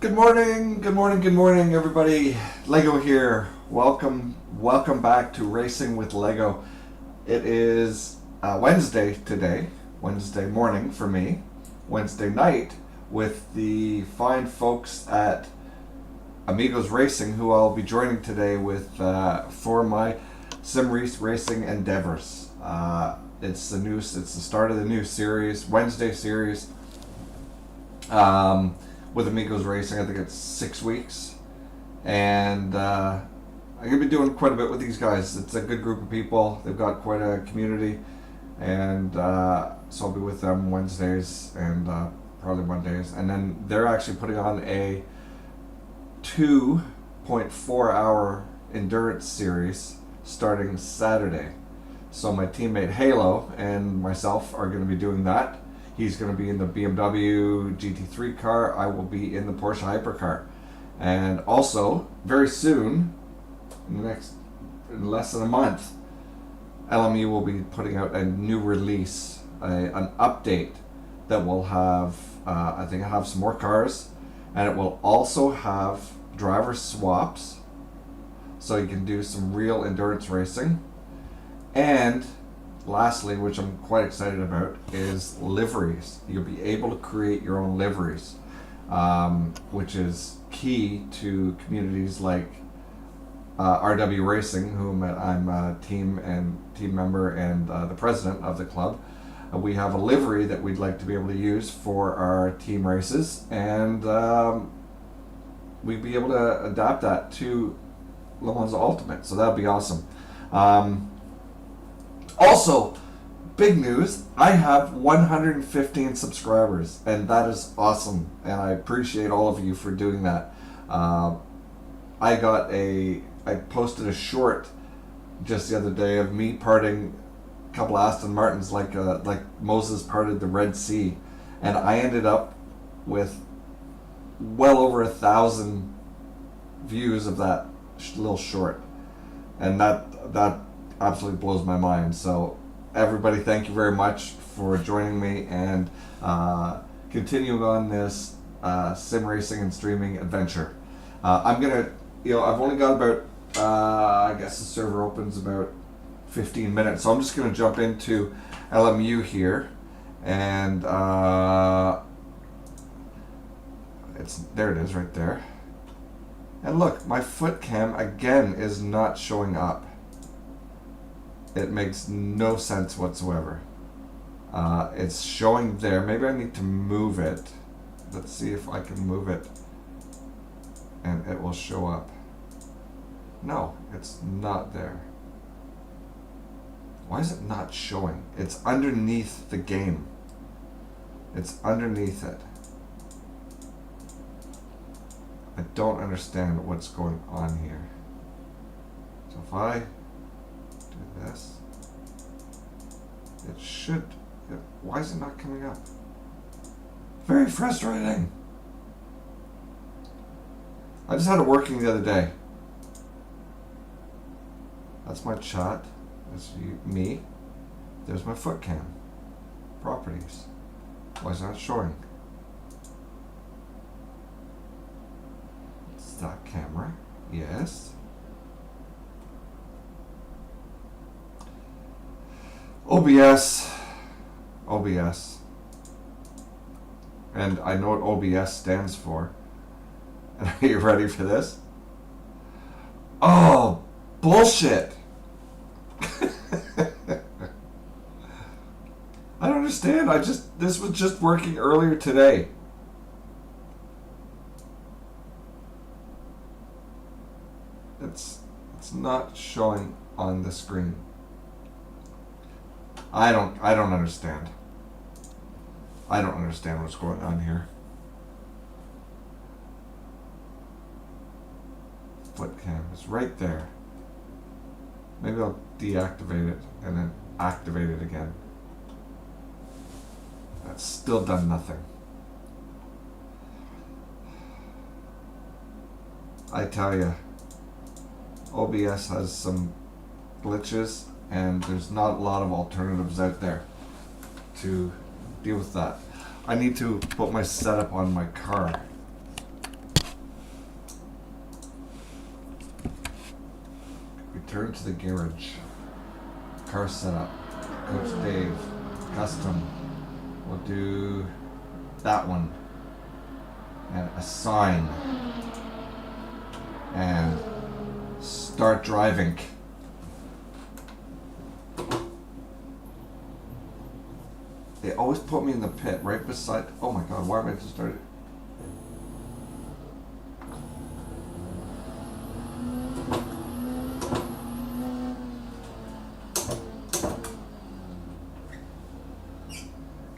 Good morning, good morning, good morning, everybody. Lego here. Welcome back to Racing with Lego. It is Wednesday today, Wednesday morning for me, Wednesday night with the fine folks at Amigos Racing, who I'll be joining today with for my sim racing endeavors. It's the start of the new series, Wednesday series. With Amigos Racing, I think it's 6 weeks, and I'm gonna be doing quite a bit with these guys. It's a good group of people. They've got quite a community, and so I'll be with them Wednesdays and probably Mondays, and then they're actually putting on a 2.4-hour endurance series starting Saturday. So my teammate Halo and myself are going to be doing that. He's going to be in the BMW GT3 car. I will be in the Porsche hypercar. And also, very soon, in less than a month, LMU will be putting out a new release, an update that will have, I think it'll have some more cars, and it will also have driver swaps, so you can do some real endurance racing. And lastly, which I'm quite excited about, is liveries. You'll be able to create your own liveries, which is key to communities like RW Racing, whom I'm a team member and the president of the club. We have a livery that we'd like to be able to use for our team races, and we'd be able to adapt that to Le Mans Ultimate, so that'd be awesome. Also, big news, I have 115 subscribers, and that is awesome, and I appreciate all of you for doing that. I posted a short just the other day of me parting a couple Aston Martins like Moses parted the Red Sea, and I ended up with well over 1,000 views of that little short, and that absolutely blows my mind. So everybody, thank you very much for joining me and continuing on this sim racing and streaming adventure. I'm gonna, I've only got about I guess the server opens about 15 minutes, so I'm just gonna jump into LMU here, and there it is right there. And look, my foot cam again is not showing up. It makes no sense whatsoever. It's showing there. Maybe I need to move it. Let's see if I can move it and it will show up. No, it's not there. Why is it not showing? It's underneath the game. It's underneath it. I don't understand what's going on here. So if I this, it should. Why is it not coming up? Very frustrating. I just had it working the other day. That's my chat. That's me. There's my foot cam. Properties. Why is it not showing? It's that camera. Yes. OBS, and I know what OBS stands for. And are you ready for this? Oh, bullshit! I don't understand. This was just working earlier today. It's not showing on the screen. I don't understand. I don't understand what's going on here. Foot cam is right there. Maybe I'll deactivate it and then activate it again. That's still done nothing. I tell you, OBS has some glitches, and there's not a lot of alternatives out there to deal with that. I need to put my setup on my car. Return to the garage. Car setup. Coach Dave. Custom. We'll do that one. And assign. And start driving. They always put me in the pit right beside. Oh my god, why am I just started?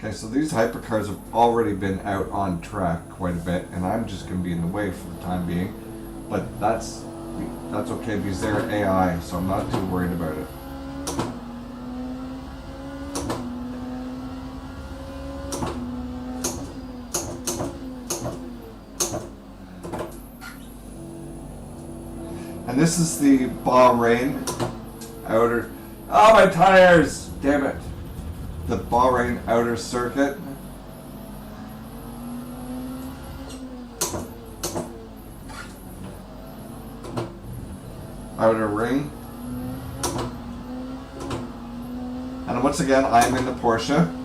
Okay, so these hypercars have already been out on track quite a bit, and I'm just going to be in the way for the time being. But that's okay because they're AI, so I'm not too worried about it. And this is the Bahrain outer. Oh, my tires! Damn it. The Bahrain outer circuit. Outer ring. And once again, I am in the Porsche.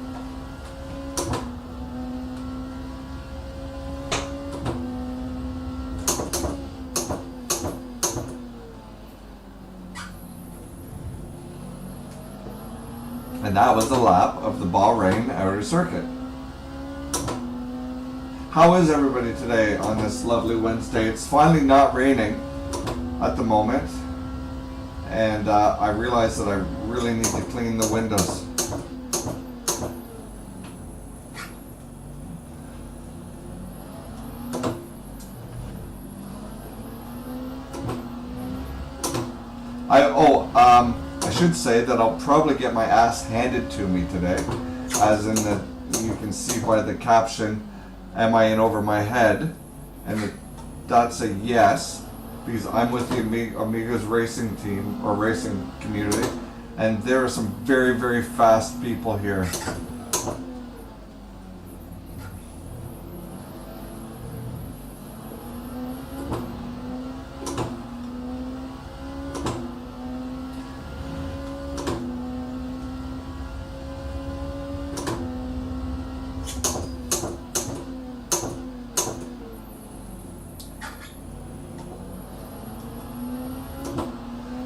And that was the lap of the Bahrain outer circuit. How is everybody today on this lovely Wednesday? It's finally not raining at the moment. And I realized that I really need to clean the windows. I should say that I'll probably get my ass handed to me today, as in that you can see by the caption, am I in over my head? And that's a yes, because I'm with the Amigos racing team, or racing community, and there are some very, very fast people here.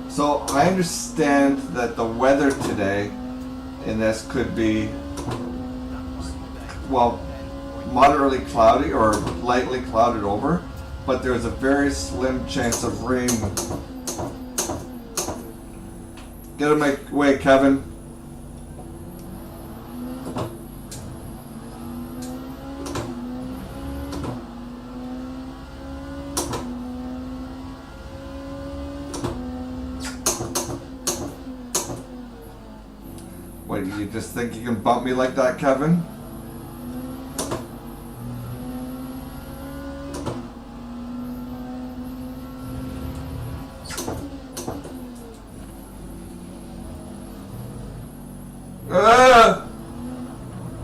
So I understand that the weather today in this could be, well, moderately cloudy or lightly clouded over, but there's a very slim chance of rain. Get out of my way, Kevin. What, you just think you can bump me like that, Kevin?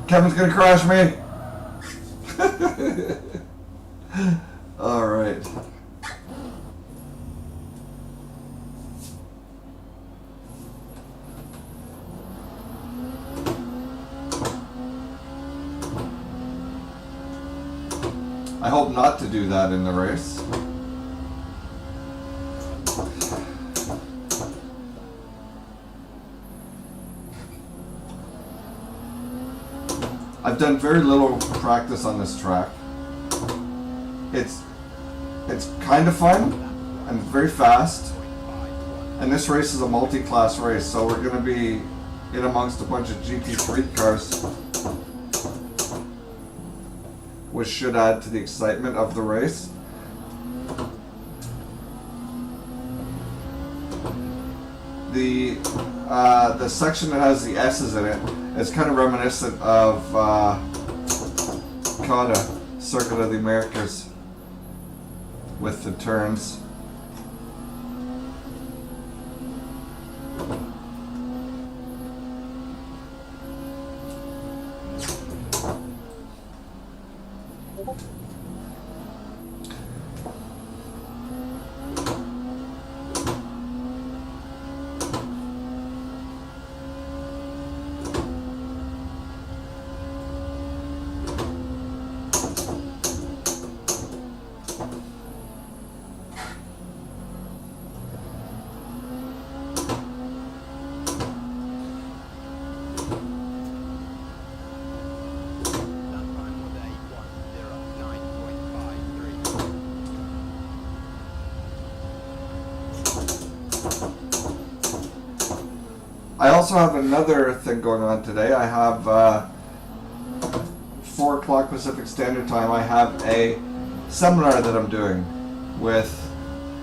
Kevin's gonna crash me. All right. I hope not to do that in the race. I've done very little practice on this track. It's kind of fun and very fast. And this race is a multi-class race, so we're going to be in amongst a bunch of GT3 cars, which should add to the excitement of the race. The section that has the S's in it is kind of reminiscent of COTA, Circuit of the Americas, with the turns. I also have another thing going on today. I have 4 o'clock Pacific Standard Time. I have a seminar that I'm doing with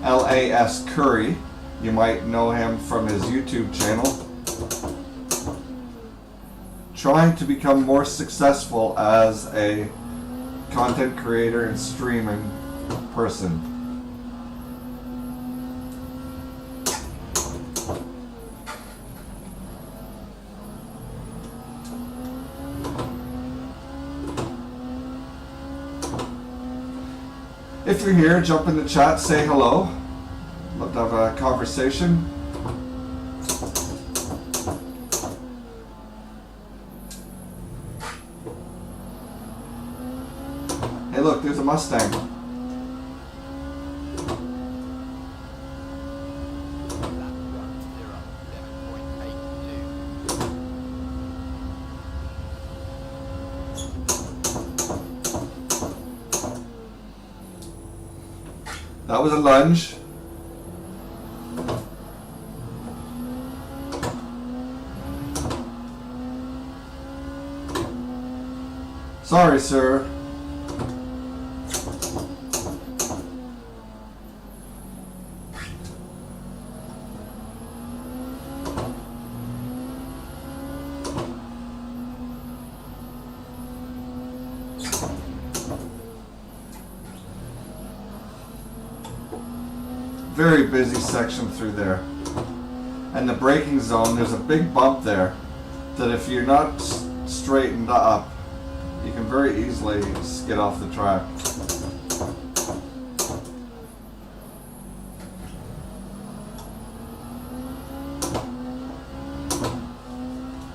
LAS Curry. You might know him from his YouTube channel. Trying to become more successful as a content creator and streaming person. If you're here, jump in the chat, say hello. Love to have a conversation. Hey look, there's a Mustang. That was a lunge. Sorry, sir. Very busy section through there. And the braking zone, there's a big bump there that if you're not straightened up, you can very easily skid off the track.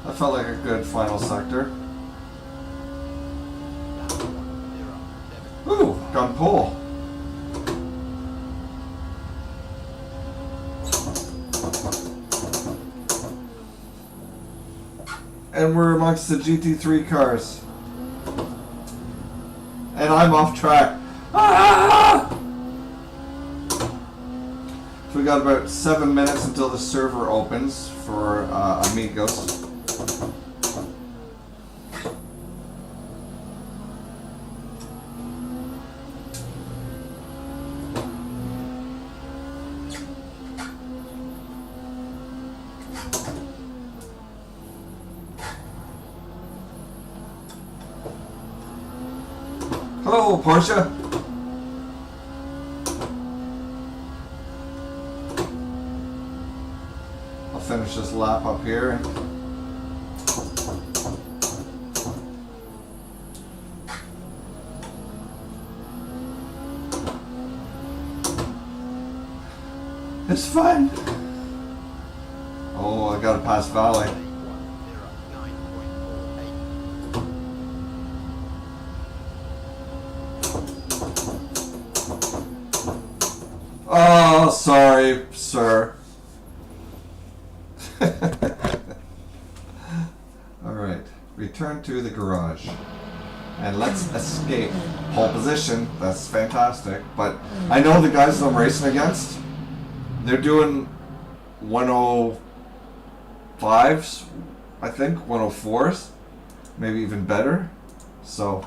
That felt like a good final sector. Ooh, gun pull. And we're amongst the GT3 cars. And I'm off track. Ah! So we got about 7 minutes until the server opens for Amigos. Hello, Porsche. I'll finish this lap up here. It's fun. Oh, I gotta pass Valley. Oh, sorry, sir. Alright, return to the garage. And let's escape. Pole position, that's fantastic. But I know the guys that I'm racing against, they're doing 105s, I think, 104s. Maybe even better. So,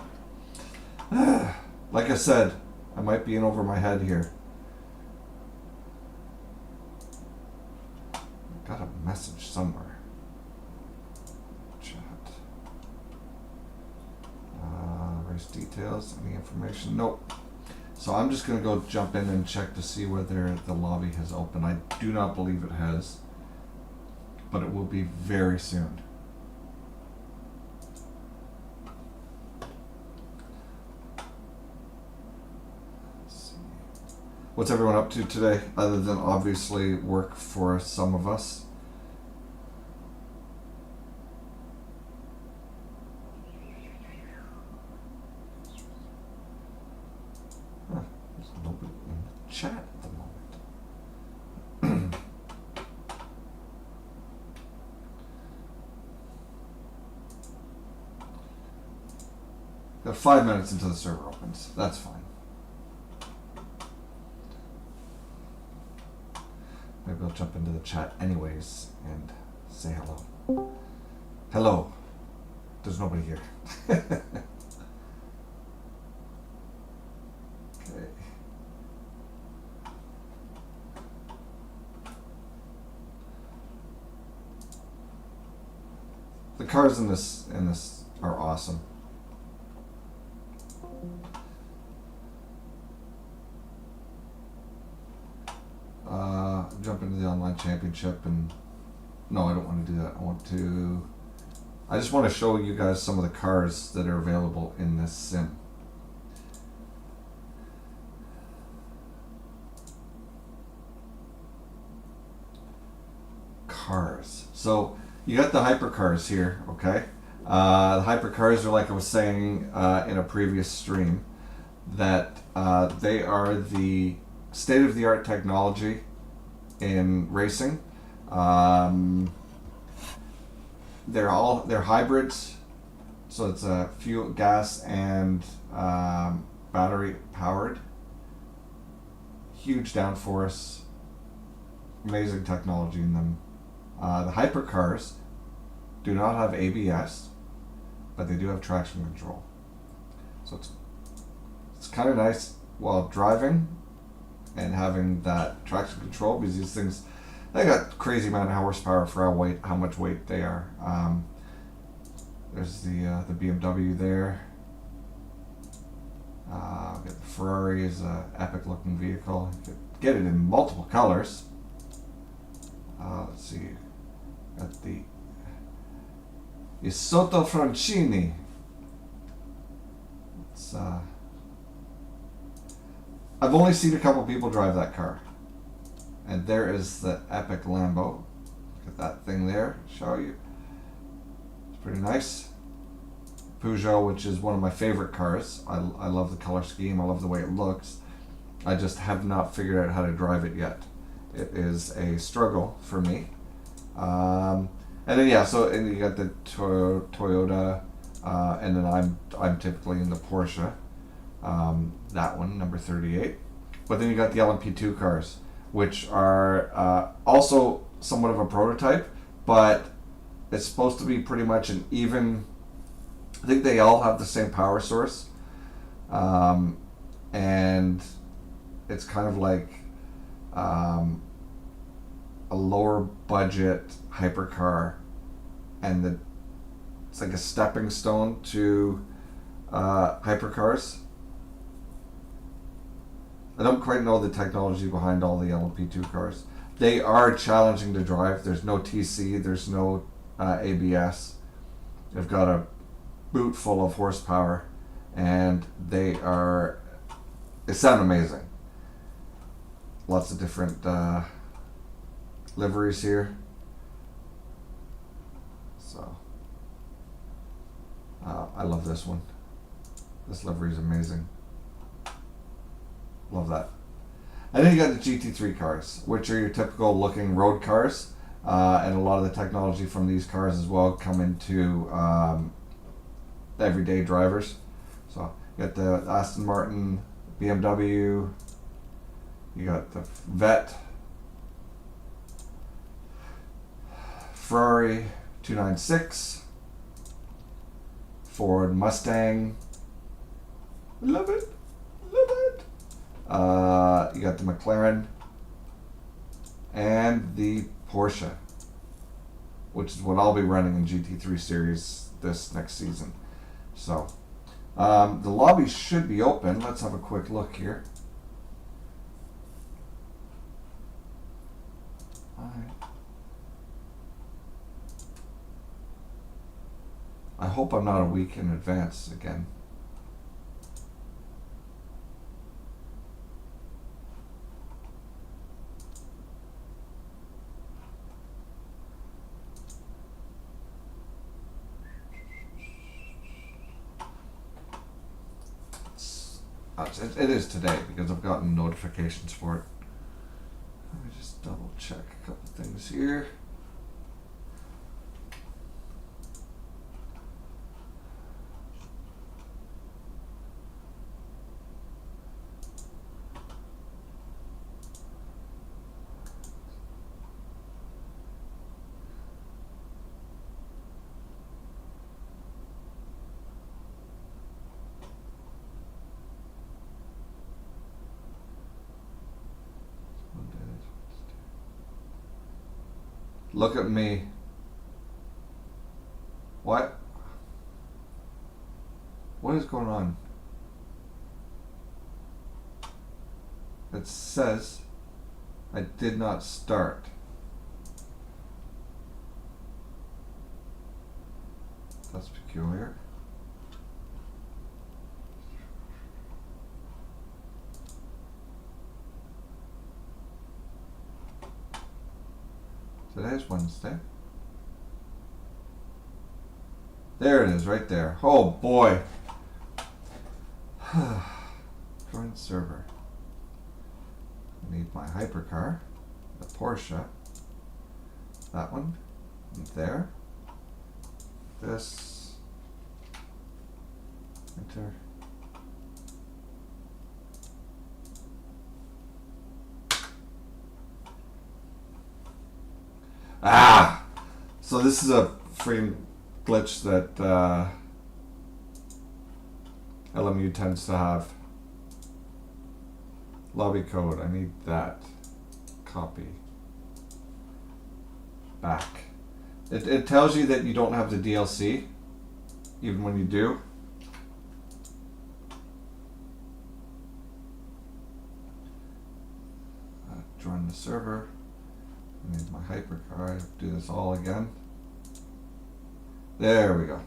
like I said, I might be in over my head here. Got a message somewhere. Chat. Race details, any information? Nope. So I'm just going to go jump in and check to see whether the lobby has opened. I do not believe it has, but it will be very soon. What's everyone up to today, other than obviously work for some of us? Huh, there's nobody in the chat at the moment. Got 5 minutes until the server opens. That's fine. Maybe I'll jump into the chat anyways and say hello. Hello. There's nobody here. Okay. The cars in this are awesome. Jump into the online championship, and no, I don't want to do that. I just want to show you guys some of the cars that are available in this sim. Cars. So you got the hypercars here, okay? The hypercars are, like I was saying in a previous stream, that they are the state-of-the-art technology in racing. They're hybrids, so it's fuel, gas, and battery powered. Huge downforce, amazing technology in them. The hypercars do not have ABS, but they do have traction control. So it's kind of nice while driving and having that traction control, because these things, they got crazy amount of horsepower for how much weight they are. There's the BMW there. Got the Ferrari is an epic looking vehicle. You could get it in multiple colors. Let's see. Got the Isotto Francini. It's I've only seen a couple people drive that car. And there is the epic Lambo. Look at that thing there. Show you. It's pretty nice. Peugeot, which is one of my favorite cars. I love the color scheme. I love the way it looks. I just have not figured out how to drive it yet. It is a struggle for me. And then and you got the Toyota, and then I'm typically in the Porsche. That one, number 38. But then you got the LMP2 cars, which are also somewhat of a prototype, but it's supposed to be pretty much an even. I think they all have the same power source, and it's kind of like a lower budget hypercar, and it's like a stepping stone to hypercars. I don't quite know the technology behind all the LMP2 cars. They are challenging to drive. There's no TC, there's no ABS. They've got a boot full of horsepower, and they sound amazing. Lots of different liveries here. So, I love this one. This livery is amazing. Love that. And then you got the GT3 cars, which are your typical looking road cars, and a lot of the technology from these cars as well come into everyday drivers. So you got the Aston Martin, BMW, you got the Vet, Ferrari 296, Ford Mustang, love it, love it. You got the McLaren and the Porsche, which is what I'll be running in GT3 series this next season. So the lobby should be open. Let's have a quick look here. I hope I'm not a week in advance again. It is today because I've gotten notifications for it. Let me just double check a couple things here. Look at me. What? What is going on? It says I did not start. That's peculiar. Today's Wednesday. There it is, right there. Oh boy. Join server. I need my hypercar, the Porsche, that one, and there. This. Enter. Ah! So this is a freaking glitch that LMU tends to have. Lobby code, I need that. Copy. Back. It tells you that you don't have the DLC, even when you do. Join the server. I need my hypercar. Do this all again. There we go.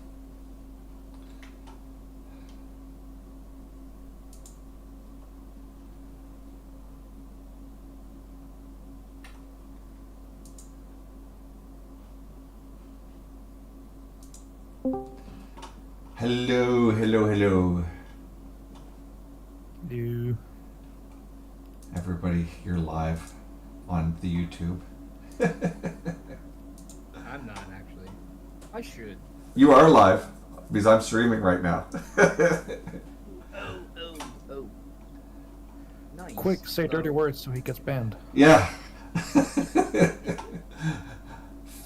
Hello, hello, hello. Hello. Everybody, you're live on the YouTube. I'm not actually. I should. You are live because I'm streaming right now. Oh. Nice. Quick, say dirty words so he gets banned. Yeah.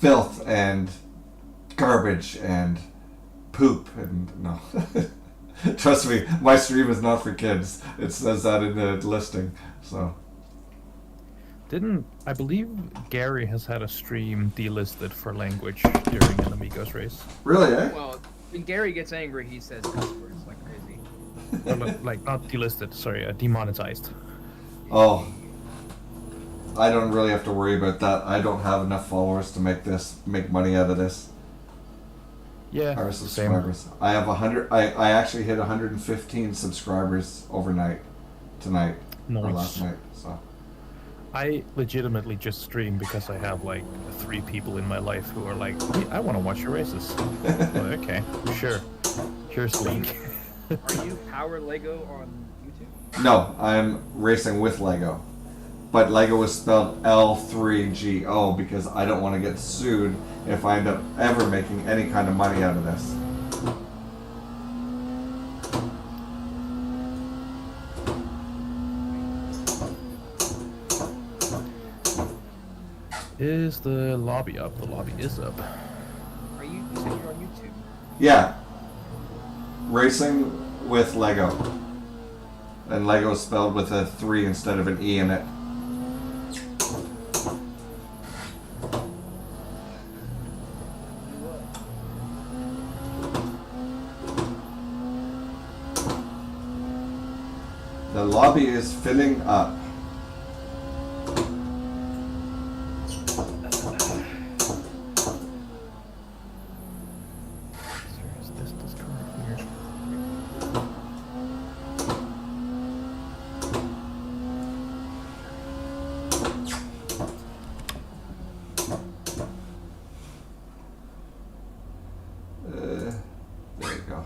Filth and garbage and poop and no. Trust me, my stream is not for kids. It says that in the listing. So. I believe Gary has had a stream delisted for language during an Amigos race. Really, eh? Well, when Gary gets angry, he says cuss words like crazy. Well, like, not delisted, sorry, demonetized. Oh. I don't really have to worry about that. I don't have enough followers to make money out of this. Yeah, Our same. subscribers. I have 100. I actually hit 115 subscribers overnight, tonight or Nice. last night. So. I legitimately just stream because I have like 3 people in my life who are like, hey, I want to watch your races. Well, okay, sure. Here's the link. Are you Power Lego on YouTube? No, I'm racing with Lego, but Lego is spelled L3GO because I don't want to get sued if I end up ever making any kind of money out of this. Is the lobby up? The lobby is up. You said you're on YouTube. Yeah. Racing with Lego. And Lego is spelled with a 3 instead of an E in it. The lobby is filling up. There you go.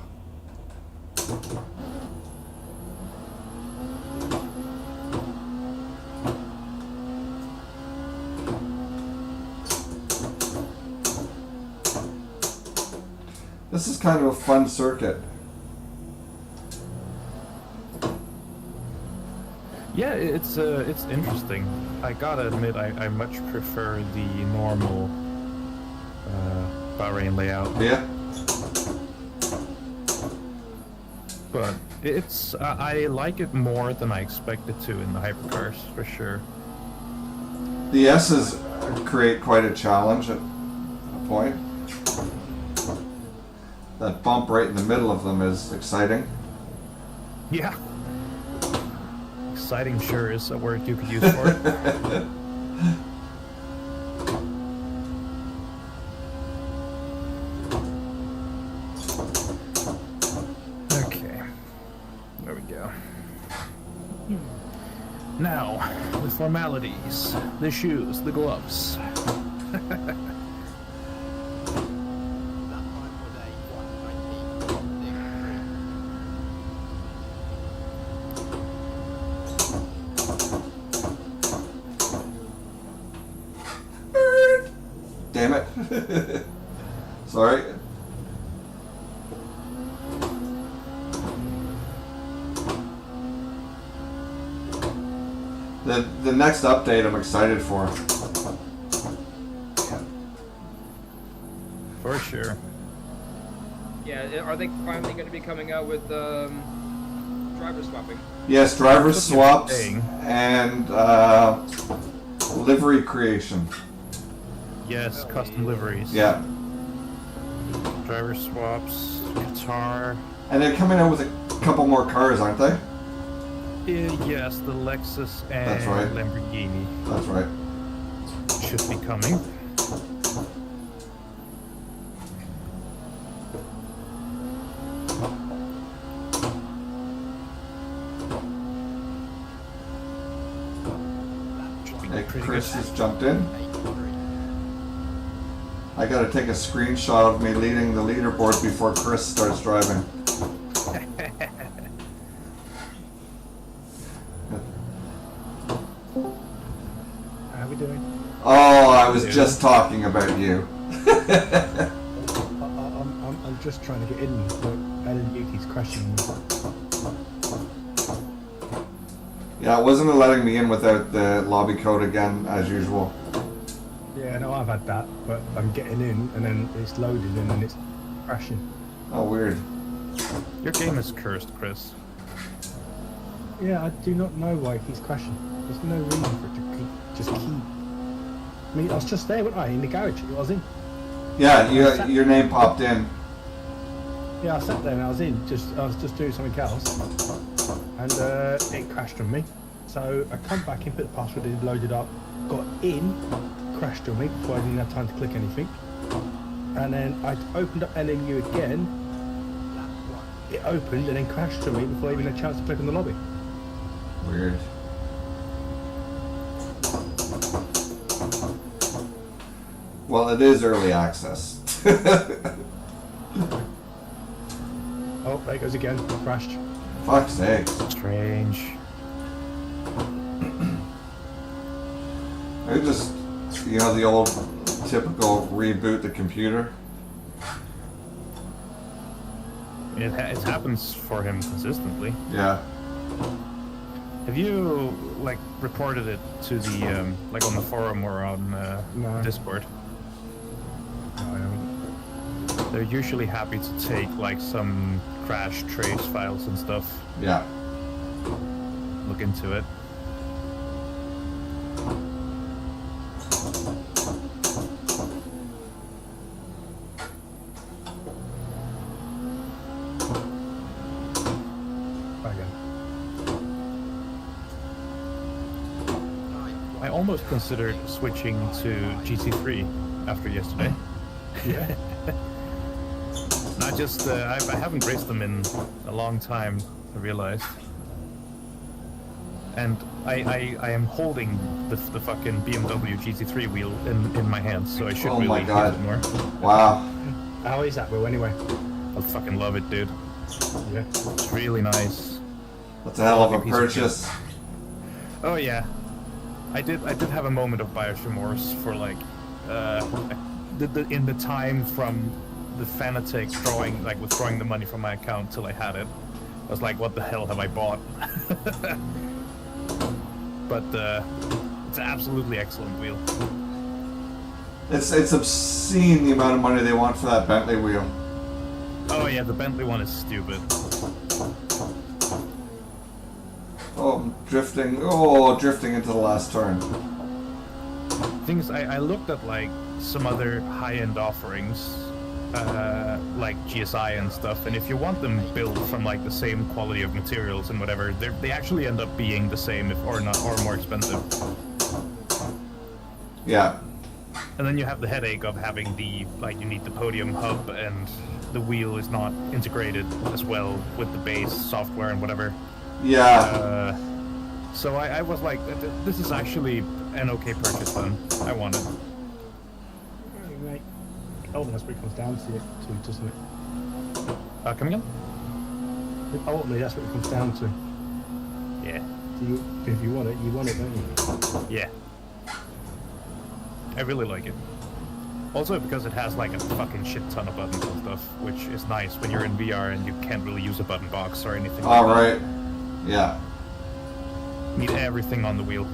This is kind of a fun circuit. Yeah, it's interesting. I gotta admit, I much prefer the normal Bahrain layout. Yeah. But it's I like it more than I expected to in the hypercars, for sure. The S's create quite a challenge at a point. That bump right in the middle of them is exciting. Yeah. Exciting sure is a word you could use for it. Okay. There we go. Now, the formalities. The shoes, the gloves. Damn it. Sorry. The next update I'm excited for. For sure. Yeah, are they finally going to be coming out with driver swapping? Yes, driver That's what you're swaps saying. and livery creation. Yes, custom liveries. Yeah. Driver swaps, guitar. And they're coming out with a couple more cars, aren't they? Yes, the Lexus and That's right. Lamborghini That's right. should be coming. Should be Hey, pretty Chris good. has jumped in. I gotta take a screenshot of me leading the leaderboard before Chris starts driving. How are we doing? Oh, I was just talking about you. I'm just trying to get in, but Ellen Yuki's crashing. Yeah, it wasn't letting me in without the lobby code again, as usual. Yeah, no, I've had that, but I'm getting in, and then it's loading, and then it's crashing. Oh, weird. Your game is cursed, Chris. Yeah, I do not know why it keeps crashing. There's no reason for it to just keep. I mean, I was just there, wasn't I, in the garage? I was in. Yeah, your name popped in. Yeah, I sat there and I was just doing something else, and it crashed on me. So I come back in, put the password in, loaded up, got in, crashed on me before I didn't have time to click anything. And then I opened up LNU again. It opened and then crashed on me before I even had a chance to click on the lobby. Weird. Well, it is early access. Oh, there it goes again. Crashed. Fuck's sake. Strange. I just, the old typical reboot the computer. It happens for him consistently. Yeah. Have you reported it to the on the forum or on No. Discord? No, I haven't. They're usually happy to take some crash trace files and stuff. Yeah. Look into it. Try again. I almost considered switching to GT3 after yesterday. Yeah. Not just I haven't raced them in a long time, I realized. And I am holding the fucking BMW GT3 wheel in my hands, so I should Oh really my use God. it more. Wow. How is that, Will, anyway? I fucking love it, dude. Yeah. It's really nice. That's a hell of a Piece of purchase. Oh yeah, I did have a moment of buyer's remorse for in the time from the Fanatec withdrawing the money from my account till I had it. I was like, what the hell have I bought? But it's an absolutely excellent wheel. It's obscene the amount of money they want for that Bentley wheel. Oh yeah, the Bentley one is stupid. Oh, I'm drifting. Oh, drifting into the last turn. Things I looked at like some other high-end offerings, like GSI and stuff, and if you want them built from like the same quality of materials and whatever, they actually end up being the same, if or not, or more expensive. Yeah. And then you have the headache of having you need the podium hub, and the wheel is not integrated as well with the base software and whatever. Yeah. So I was like, this is actually an okay purchase then. I want it. Right. Oh, that's what it comes down to, doesn't it? Come again? Ultimately, that's what it comes down to. Yeah. If you want it, don't you? Yeah. I really like it. Also because it has like a fucking shit ton of buttons and stuff, which is nice when you're in VR and you can't really use a button box or anything like that. Alright. Yeah. Need everything on the wheel.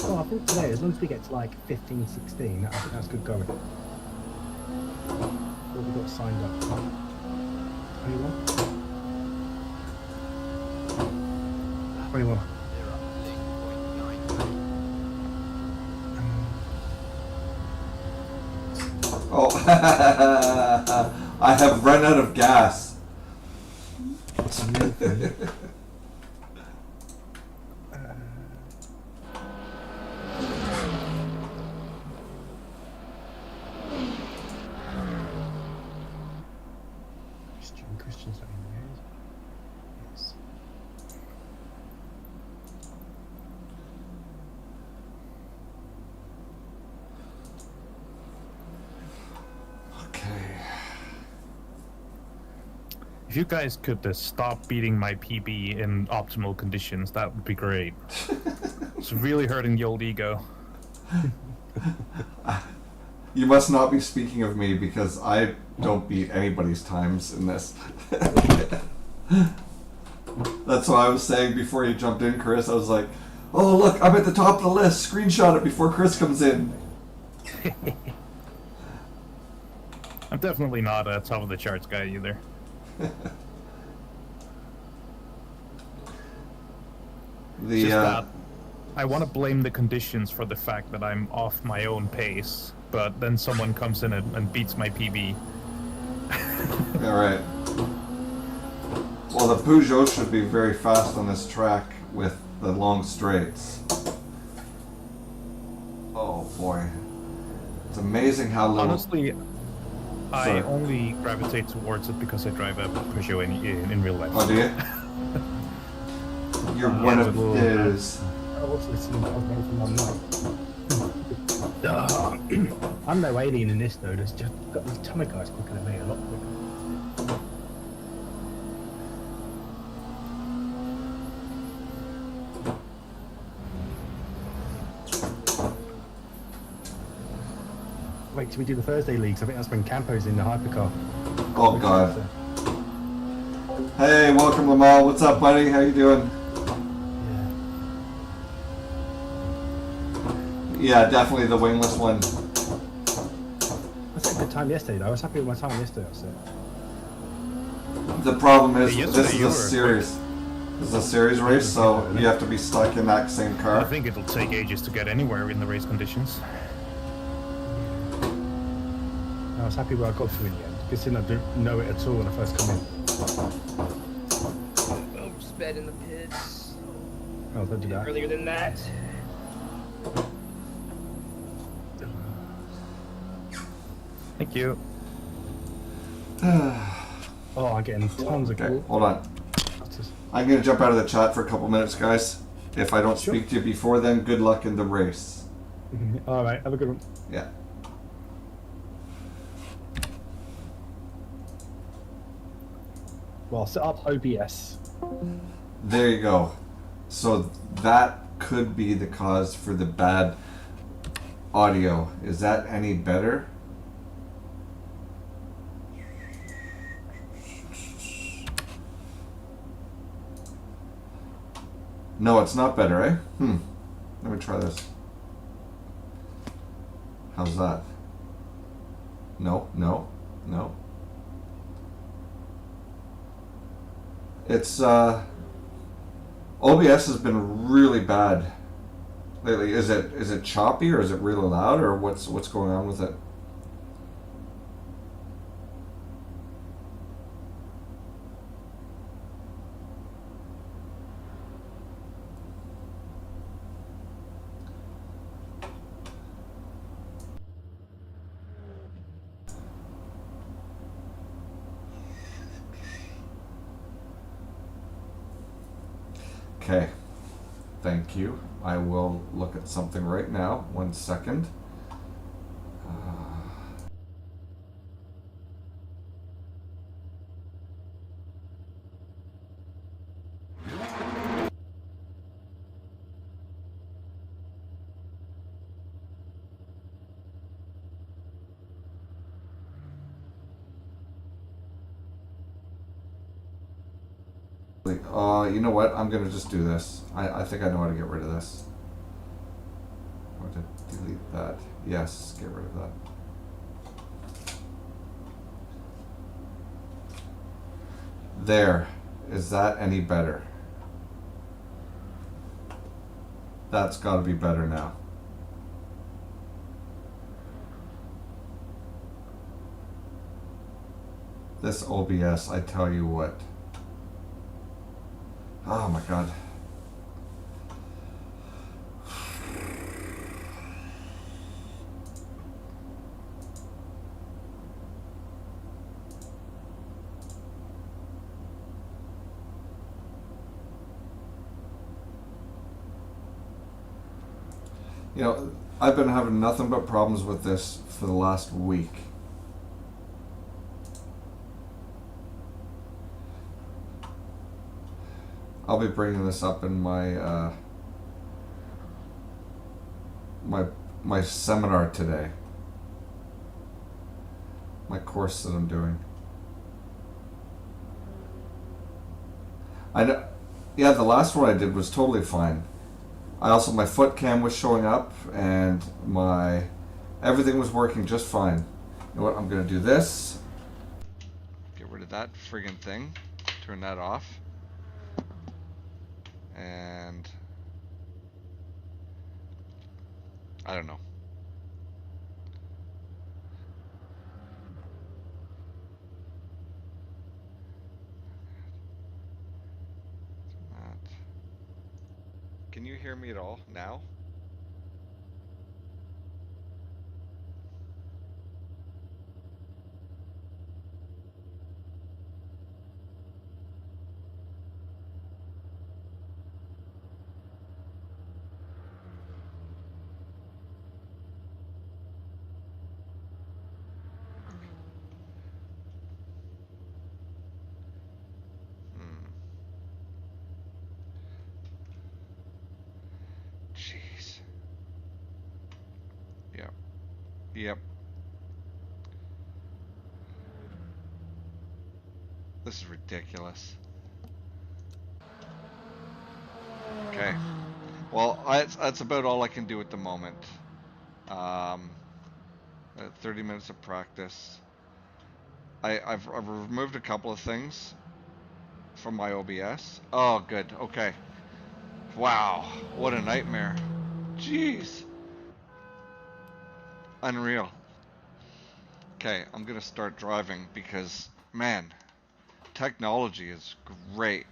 Well, I think today, as long as we get to like 15, 16, I think that's good going. What we got signed up? 21? 21. Oh, I have run out of gas. Christian's not in there. Yes. Okay. If you guys could stop beating my PB in optimal conditions, that would be great. It's really hurting the old ego. You must not be speaking of me because I don't beat anybody's times in this. That's what I was saying before you jumped in, Chris. I was like, oh, look, I'm at the top of the list. Screenshot it before Chris comes in. I'm definitely not a top of the charts guy either. The Just that I want to blame the conditions for the fact that I'm off my own pace, but then someone comes in and beats my PB. all right. Well, the Peugeot should be very fast on this track with the long straights. Oh boy, it's amazing how little. Honestly, I Sorry. only gravitate towards it because I drive a Peugeot in real life. Oh, do you? You're one it's of a little- his. I was listening to one night. I'm no alien in this though. There's just got these ton of guys quicker than me, a lot quicker. Wait till we do the Thursday leagues. I think that's when Campo's in the hypercar. Oh God. Hey, welcome Lamal. What's up, buddy? How you doing? Yeah. Yeah, definitely the wingless one. I set a good time yesterday though. I was happy with my time yesterday. I said. The problem is Hey, this yesterday is you a were series. This is a series race, so you have to be stuck in that same I car. think it'll take ages to get anywhere in the race conditions. I was happy where I got to in the end. Considering I didn't know it at all when I first come in. Oh, sped in the pits. Oh, don't do that. Earlier than that. Thank you. Oh, I'm getting tons of Okay, cool. hold on. That's just- I'm gonna jump out of the chat for a couple minutes, guys. If I don't Sure. speak to you before then, good luck in the race. All right, have a good one. Yeah. Well, set up OBS. There you go. So that could be the cause for the bad audio. Is that any better? No, it's not better, eh? Let me try this. How's that? No, no, no. It's OBS has been really bad lately? Is it choppy, or is it really loud, or what's going on with it? Okay, thank you. I will look at something right now. 1 second. You know what? I'm gonna just do this. I think I know how to get rid of this. I want to delete that. Yes, get rid of that. There. Is that any better? That's got to be better now. This OBS, I tell you what. Oh my god. You know, I've been having nothing but problems with this for the last week. I'll be bringing this up in my my seminar today. My course that I'm doing. I know, yeah, the last one I did was totally fine. My foot cam was showing up, and everything was working just fine. You know what? I'm gonna do this. Get rid of that friggin' thing. Turn that off. And I don't know. Can you hear me at all now? Jeez. Yep. Yep. This is ridiculous. Okay. Well, that's about all I can do at the moment. 30 minutes of practice. I've removed a couple of things from my OBS. Oh, good. Okay. Wow. What a nightmare. Jeez. Unreal. Okay, I'm gonna start driving because, man, technology is great.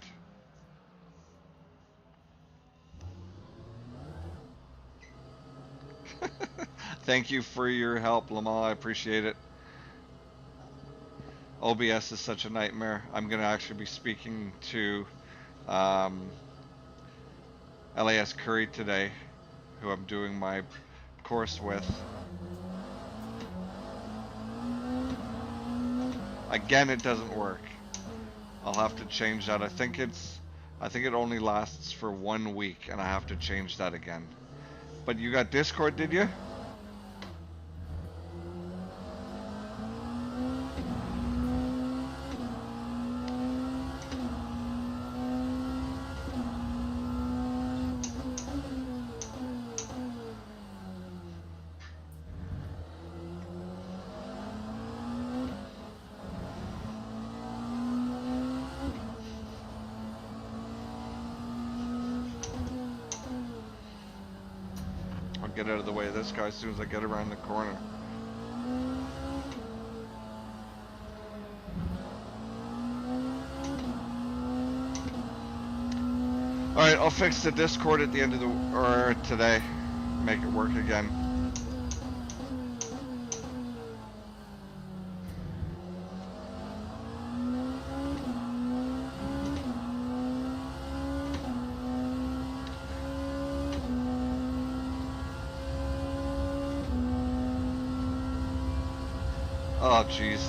Thank you for your help, Lamar. I appreciate it. OBS is such a nightmare. I'm gonna actually be speaking to LAS Curry today, who I'm doing my course with. Again, it doesn't work. I'll have to change that. I think it only lasts for 1 week, and I have to change that again. But you got Discord, did you? get out of the way of this guy as soon as I get around the corner. Alright, I'll fix the Discord at the end of the, or today. Make it work again. Oh, jeez.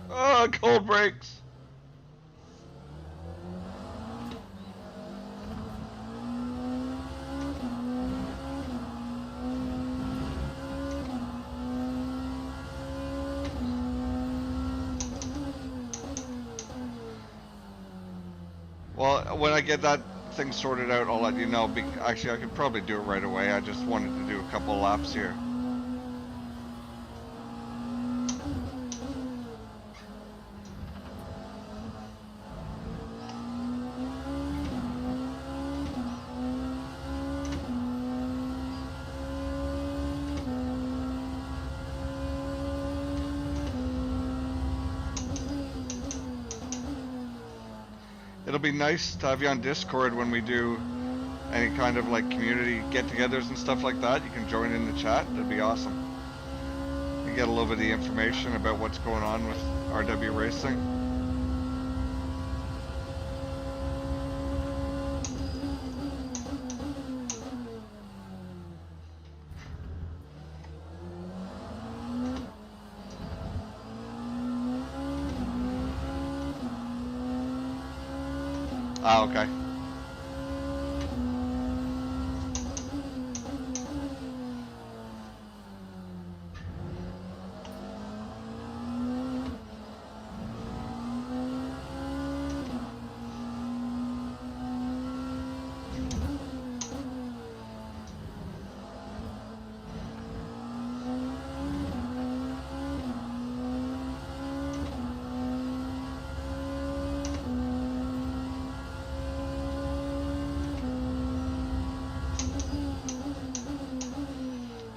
Oh, cold brakes. Well, when I get that thing sorted out, I'll let you know. Actually, I could probably do it right away. I just wanted to do a couple laps here. It'll be nice to have you on Discord when we do any kind of like community get-togethers and stuff like that. You can join in the chat. That'd be awesome. You get a little bit of the information about what's going on with RW Racing. Ah, okay.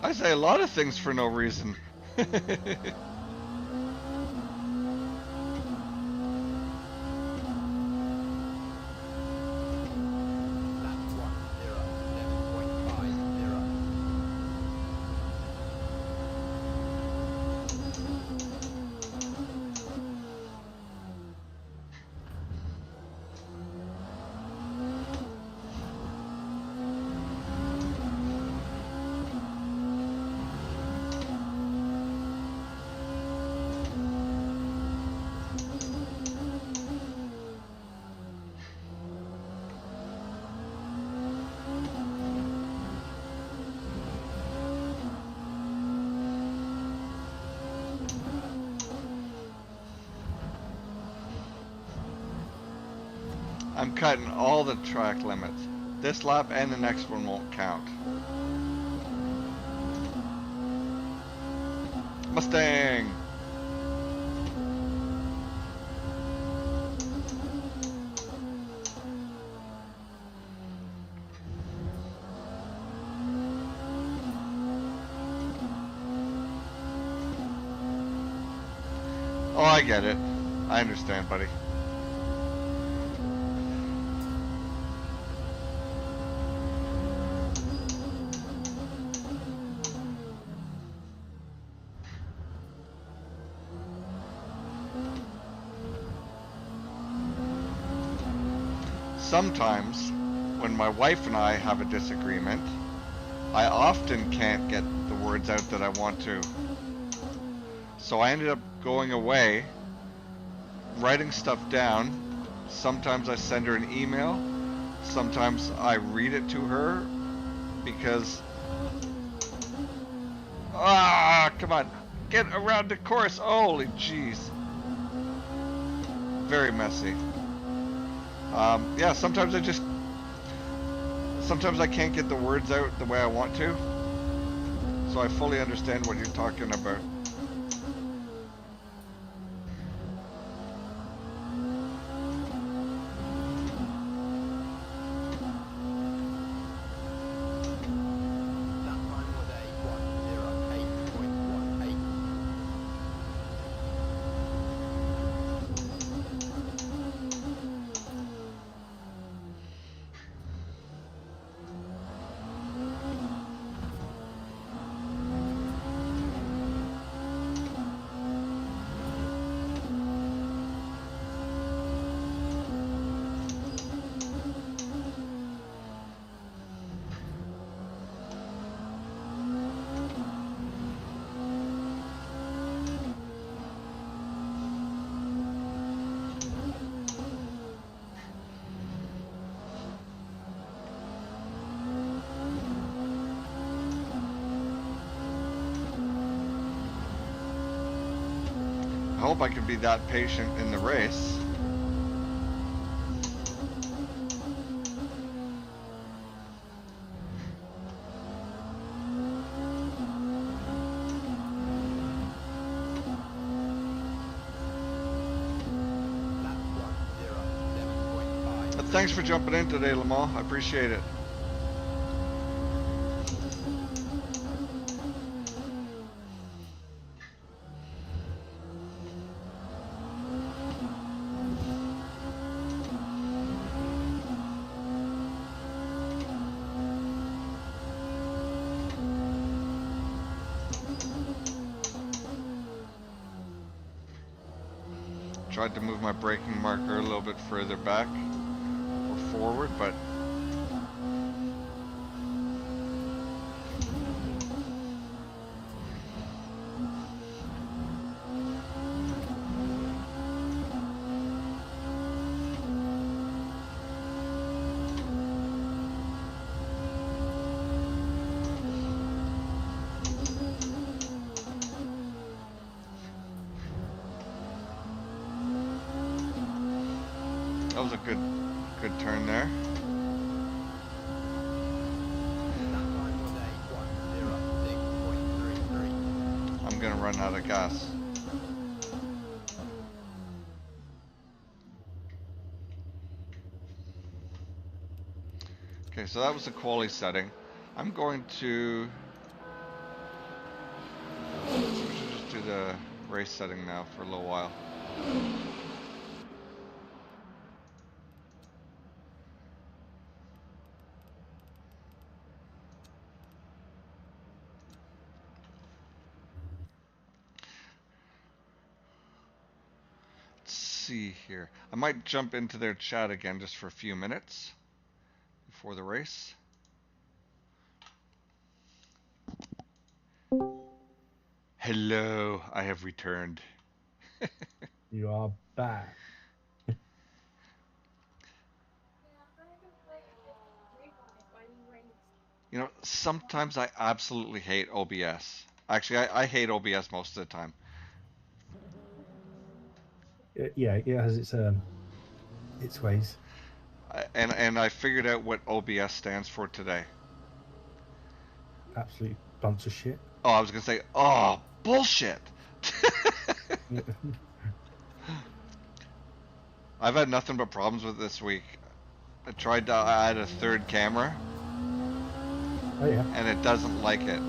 I say a lot of things for no reason. I'm cutting all the track limits. This lap and the next one won't count. Mustang! Oh, I get it. I understand, buddy. Sometimes, when my wife and I have a disagreement, I often can't get the words out that I want to. So I ended up going away, writing stuff down. Sometimes I send her an email. Sometimes I read it to her because... Ah, come on. Get around the course. Holy jeez. Very messy. Yeah, sometimes I can't get the words out the way I want to. So I fully understand what you're talking about. I hope I can be that patient in the race. But thanks for jumping in today, Lamar. I appreciate it. Tried to move my braking marker a little bit further back or forward, but that was a good turn there. I'm gonna run out of gas. Okay, so that was the quali setting. I'm going to just do the race setting now for a little while. See here. I might jump into their chat again just for a few minutes before the race. Hello, I have returned. You are back. You know, sometimes I absolutely hate OBS. Actually, I hate OBS most of the time. Yeah, it has its ways. And I figured out what OBS stands for today. Absolute bunch of shit. Oh, I was gonna say, oh, bullshit. I've had nothing but problems with this week. I tried to add a third camera. Oh yeah. And it doesn't like it.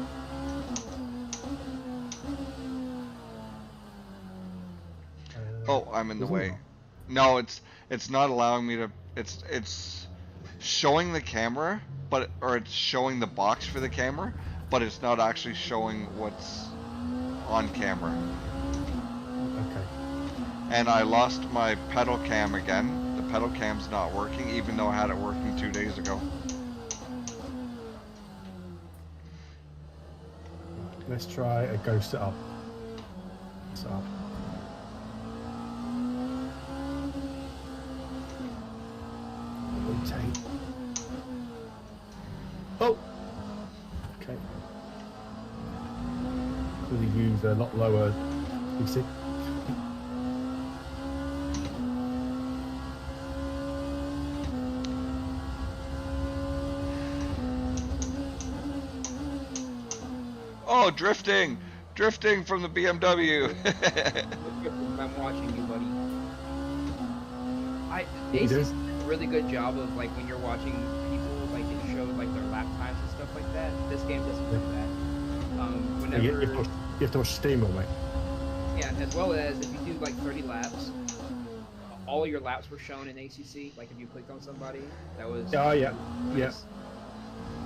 Oh, I'm in the way. No, it's not allowing me to. It's showing the camera, or it's showing the box for the camera, but it's not actually showing what's on camera. Okay. And I lost my pedal cam again. The pedal cam's not working, even though I had it working 2 days ago. Let's try a go setup. Setup. Rotate. Oh! Okay. Could have used a lot lower PC. Oh, drifting from the BMW. I'm watching you, buddy. They do a really good job of like when you're watching people, like it shows like their lap times and stuff like that. This game doesn't do that. Whenever You have to watch Steam on, mate. yeah, as well as if you do like 30 laps, all your laps were shown in ACC. Like if you clicked on somebody, that was. Oh yeah, nice. yeah.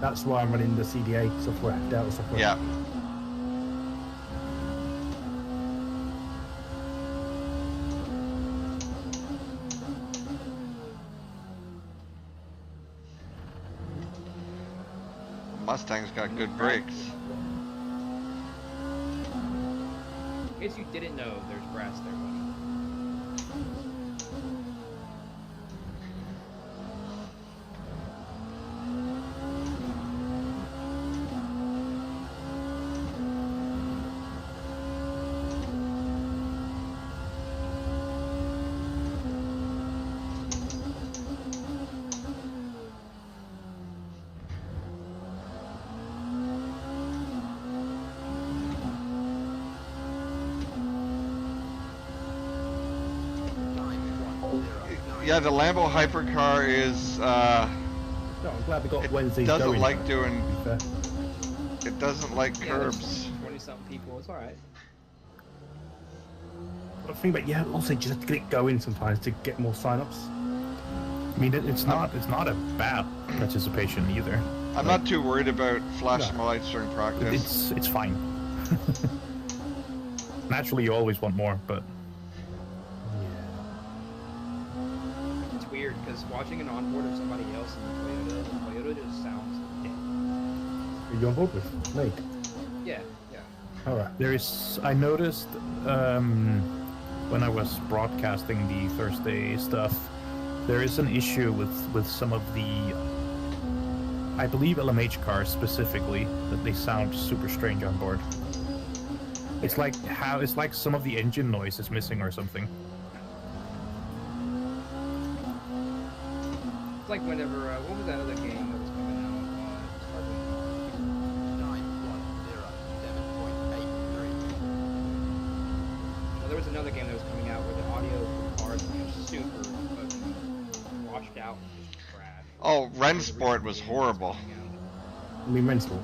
That's why I'm running the CDA software, Delta software. Yeah. Mustang's got good brakes. In case you didn't know, there's brass there, buddy. Yeah, the Lambo hypercar is. No, I'm glad we got Wednesdays Doesn't going. like doing. To be fair. It doesn't like Yeah, curbs. 20-something people. It's all right. But the thing about also just get it going sometimes to get more sign-ups. I mean, it's not a bad participation either. I'm not too worried about flashing my lights during practice. It's fine. Naturally, you always want more, but It's weird because watching an onboard of somebody else in the Toyota just sounds dead. Are you on board with me? Yeah, yeah. All right. I noticed when I was broadcasting the Thursday stuff, there is an issue with some of the, I believe LMH cars specifically, that they sound super strange on board. It's like some of the engine noise is missing or something. It's like whenever what was that other game that was coming out? Well, there was another game that was coming out where the audio for cars was just super fucking washed out and just trash. Oh, Rensport was horrible. I mean, rental.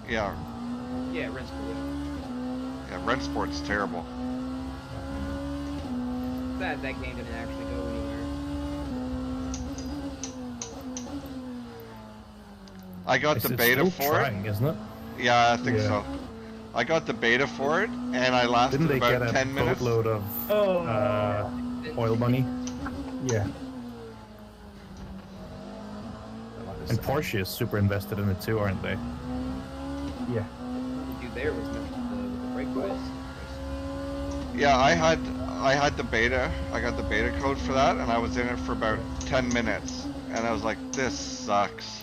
Yeah, Yeah, Rensport. yeah, Rensport's terrible. That game didn't actually go anywhere. I got the beta still for trying, isn't it? it. Yeah, I think Yeah. so. I got the beta for it, and I lasted Didn't they about get a 10 minutes. boatload of oil money? Yeah. And Porsche is super invested in it too, aren't they? Yeah. Dude, there was with the brake quiz. Yeah, I had the beta. I got the beta code for that, and I was in it for about 10 minutes, and I was like, "This sucks."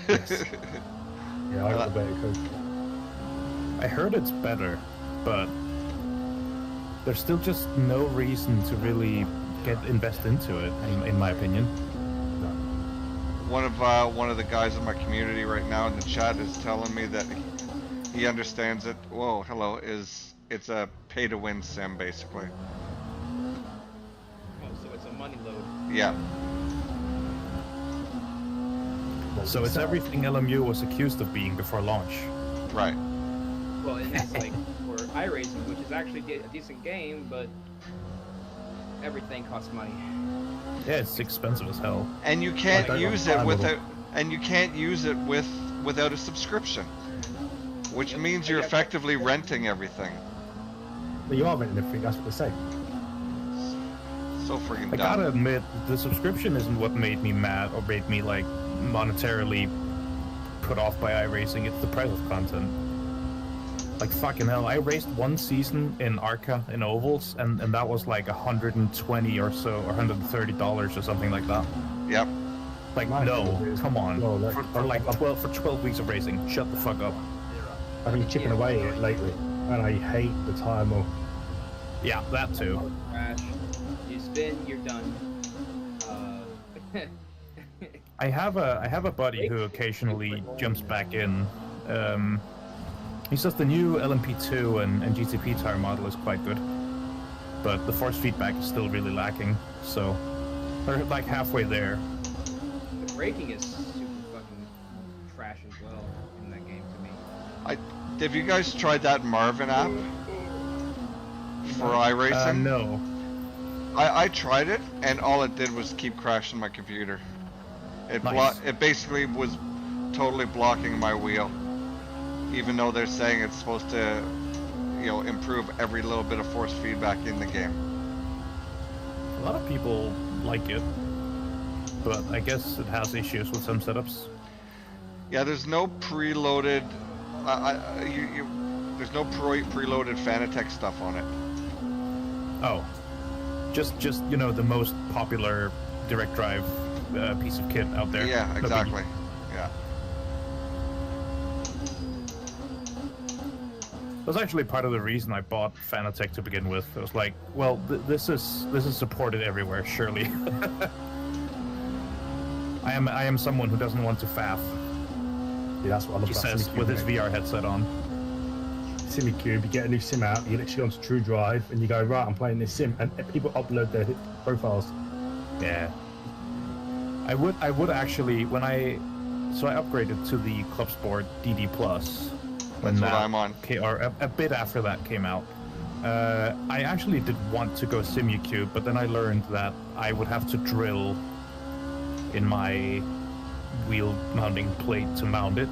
Yes. Yeah, I got the beta code. I heard it's better, but there's still just no reason to really invest into it, in my opinion. One of the guys in my community right now in the chat is telling me that he understands it. Whoa, hello. It's a pay-to-win sim basically. Oh, so it's a money load. Yeah. So it's everything LMU was accused of being before launch. Right. Well, and that's like for iRacing, which is actually a decent game, but everything costs money. Yeah, it's expensive as hell. And you can't Like, use it I'm without without a subscription, which means you're effectively renting everything. But you are renting everything, that's what they say. So friggin' I gotta dumb. admit, the subscription isn't what made me mad or made me like monetarily put off by iRacing. It's the price of content. Like fucking hell, I raced one season in Arca in ovals, and that was like $120 or so, or $130 or something like that. Yep. Like My no, favorite is- come on, well, like, for like 12 weeks of racing, shut the fuck up. I've been chipping away at it lately, and I hate the time off. Yeah, that too. Crash. You spin, you're done. I have a buddy who occasionally jumps back in. He says the new LMP2 and GTP tire model is quite good, but the force feedback is still really lacking. So they're like halfway there. The braking is super fucking trash as well in that game to me. Have you guys tried that Marvin app for iRacing? No. I tried it, and all it did was keep crashing my computer. Nice. It basically was totally blocking my wheel, even though they're saying it's supposed to, improve every little bit of force feedback in the game. A lot of people like it, but I guess it has issues with some setups. Yeah, there's no preloaded. There's no preloaded Fanatec stuff on it. Oh, just the most popular direct drive piece of kit out there. Yeah, No biggie. exactly. Yeah. That was actually part of the reason I bought Fanatec to begin with. It was like, well, this is supported everywhere, surely. I am someone who doesn't want to faff. Yeah, that's what I love He about says SimiCube, with his mate. VR headset on. SimiCube, you get a new sim out, you literally go onto True Drive, and you go, right, I'm playing this sim, and people upload profiles. Yeah. I would actually I upgraded to the Club Sport DD Plus when That's what that I'm on. or a bit after that came out. I actually did want to go Simucube, but then I learned that I would have to drill in my wheel mounting plate to mount it,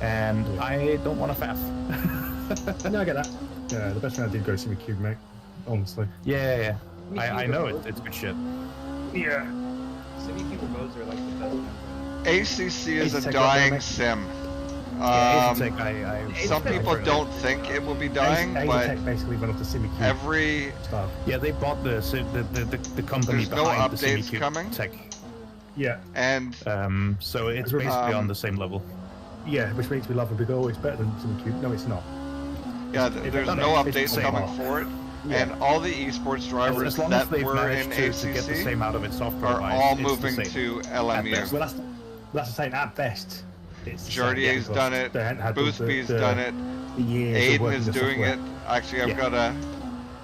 and I don't want to faff. No, I get that. Yeah, the best thing I did go Simucube, mate. Honestly. Yeah. Me I too, know bro. it's good shit. Yeah. Semi-cuber modes are like the best ones. ACC is Ace a Tech dying Dynamic. sim. Yeah, Ace I Some people don't think it will be dying, but Tech basically went off the Simucube every stuff. Yeah, they bought the company There's no behind the updates Simucube coming? tech. Yeah. and So it's basically on the same level. Yeah, which makes me laugh and go, oh, it's better than Simucube. No, it's not. yeah, If there's it's no not, it's updates the same coming off. for it. Yeah. And all the esports drivers As long as that they've were in managed to get the ACC same out of its software are wise, all it's the moving same. to best. LMU. Well, that's the same at best. It's the same, Jardier's because done it. they hadn't had all Boothby's the done it. The years of Aiden working is the doing software. it. Actually, I've Yeah. got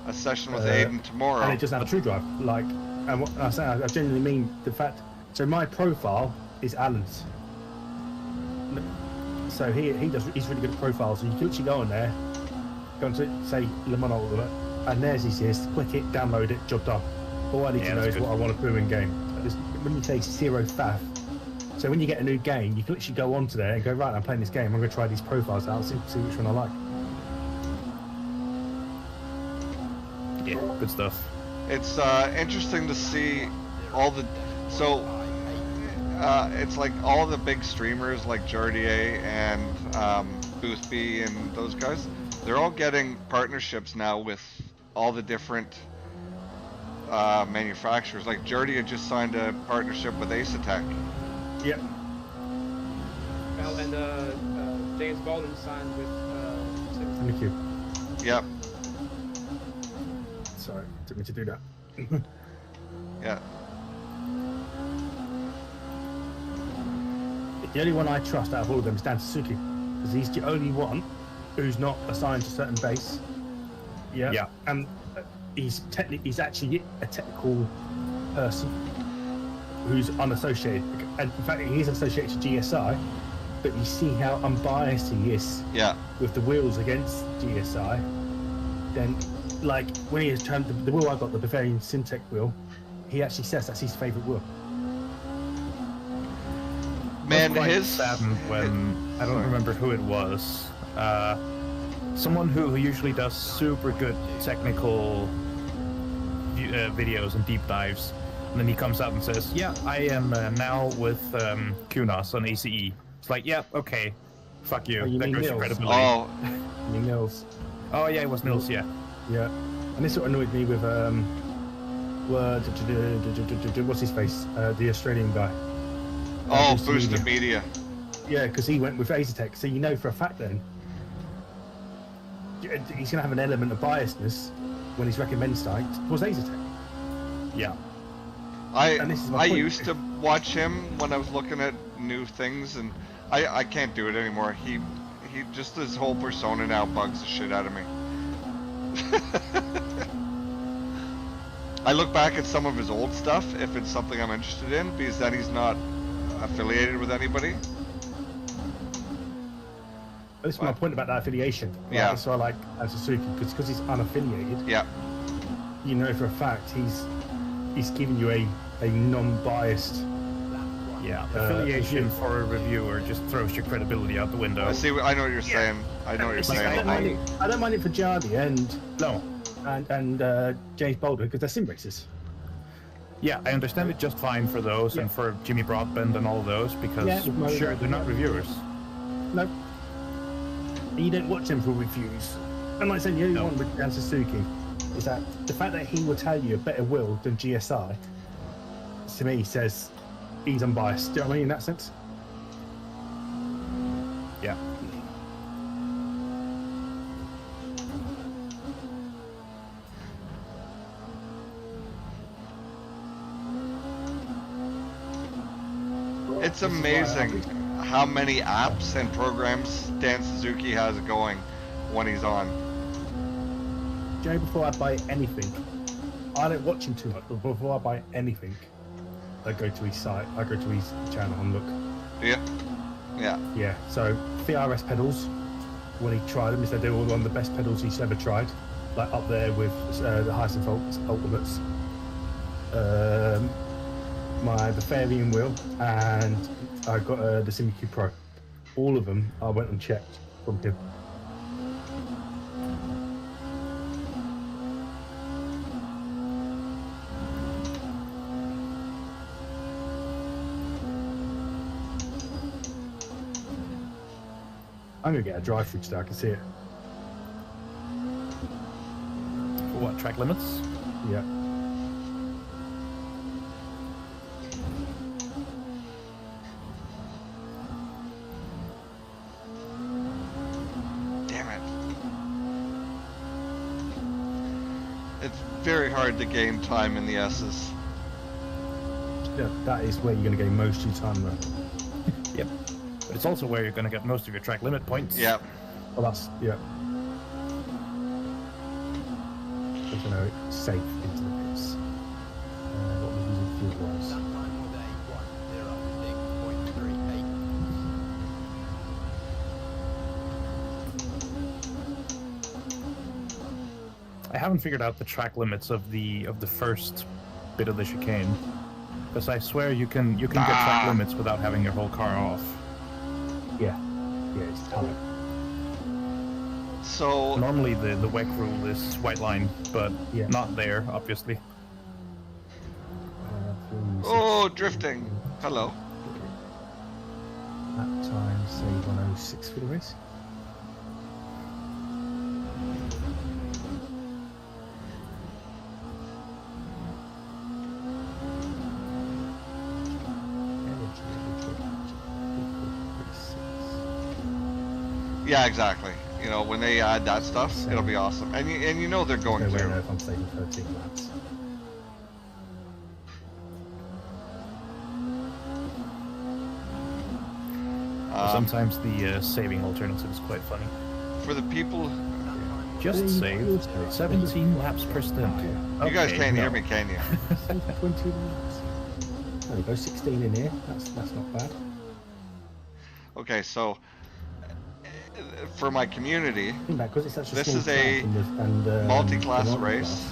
a session with Aiden And tomorrow. it doesn't have a true drive. Like, and what I say, I genuinely mean the fact. So my profile is Alan's. So he's really good at profiles. So you can literally go on there, go into say Le Mans Ultimate, and there's his list. Click it, download it, job done. All I need Yeah, to know that's is what I want to do in game. When you say zero faff, so when you get a new game, you can literally go onto there and go, right, I'm playing this game. I'm going to try these profiles out, see which one I like. Yeah, good stuff. It's interesting to see all the it's like all the big streamers like Jardier and Boothby and those guys. They're all getting partnerships now with all the different manufacturers. Like Jardier just signed a partnership with Ace-Tech. Yep. Well, and James Baldwin signed with Thank you. Yep. Sorry, took me to do that. Yeah. The only one I trust out of all of them is Dan Suzuki, because he's the only one who's not assigned to a certain base. Yeah. Yeah. And he's actually a technical person who's unassociated. And in fact, he's associated to GSI, but you see how unbiased he is Yeah. with the wheels against GSI. Then, like, when he was trying the wheel I got, the Bavarian Syntec wheel, he actually says that's his favourite wheel. Man, Quite his saddened when I don't remember who it was. Someone who usually does super good technical videos and deep dives, and then he comes out and says, "Yeah, I am now with Kunas on ACE." It's like, yeah, okay, fuck you. Oh, you That mean goes your Nils? credibility. Oh, I mean, Nils. Oh yeah, it was Nils. Yeah. Yeah, and this sort of annoyed me with what's his face, the Australian guy. Boosted Media. Yeah, because he went with Azetec, so you know for a fact then he's going to have an element of biasness when he's recommending sites towards Azetec. Yeah. And this is my I point. used to watch him when I was looking at new things, and I can't do it anymore. He just, his whole persona now bugs the shit out of me. I look back at some of his old stuff if it's something I'm interested in, because then he's not affiliated with anybody. This is my point about that affiliation. Like, Yeah. So I like Suzuki because he's unaffiliated. Yeah. You know for a fact he's giving you a non-biased. Yeah. Affiliation for a reviewer just throws your credibility out the window. I know what you're saying. I know what you're It's like, saying. I don't mind it for Jardy No. and James Boulder because they're sim racers. Yeah, I understand it just fine for those and for Jimmy Broadbent and all those because Yeah, sure they're not reviewers. No. And you don't watch them for reviews. And like I said, the only one with Dan Suzuki is that the fact that he will tell you a better will than GSI, to me, says he's unbiased. Do you know what I mean in that sense? Yeah. It's amazing how many apps and programs Dan Suzuki has going when he's on. Do you know, before I buy anything, I don't watch him too much, but before I buy anything, I go to his site, I go to his channel and look. Yeah. Yeah. Yeah, so VRS pedals, when he tried them, he said they were one of the best pedals he's ever tried. Like up there with the Hyson Ultimates. The Fairview wheel, and I got the SimiQ Pro. All of them I went and checked from him. I'm gonna get a drive-through today, I can see it. For what, track limits? Yeah. Damn it. It's very hard to gain time in the S's. Yeah, that is where you're gonna gain most of your time though. Yep. But it's also where you're going to get most of your track limit points. Yep. Well, that's, yeah. But you know, it's safe into the pits. What we're using fuel-wise. I haven't figured out the track limits of the first bit of the chicane, because I swear you can get track limits without having your whole car off. Yeah, it's time. So Normally the WEC rule is white line, but Yeah. not there, obviously. oh, drifting. Hello. That time, say 106 for the race. Yeah, exactly. You know, when they add that stuff, it'll be awesome. And you know they're going No way to. know if I'm saving 13 laps. Sometimes the saving alternative is quite funny. For the people, Just save 17 laps per stint. you guys Okay, can't no. hear me, can you? Save 20 laps. There we go, 16 in here. That's not bad. Okay, so for my community, Because it's such a This small is a track and multi-class the race.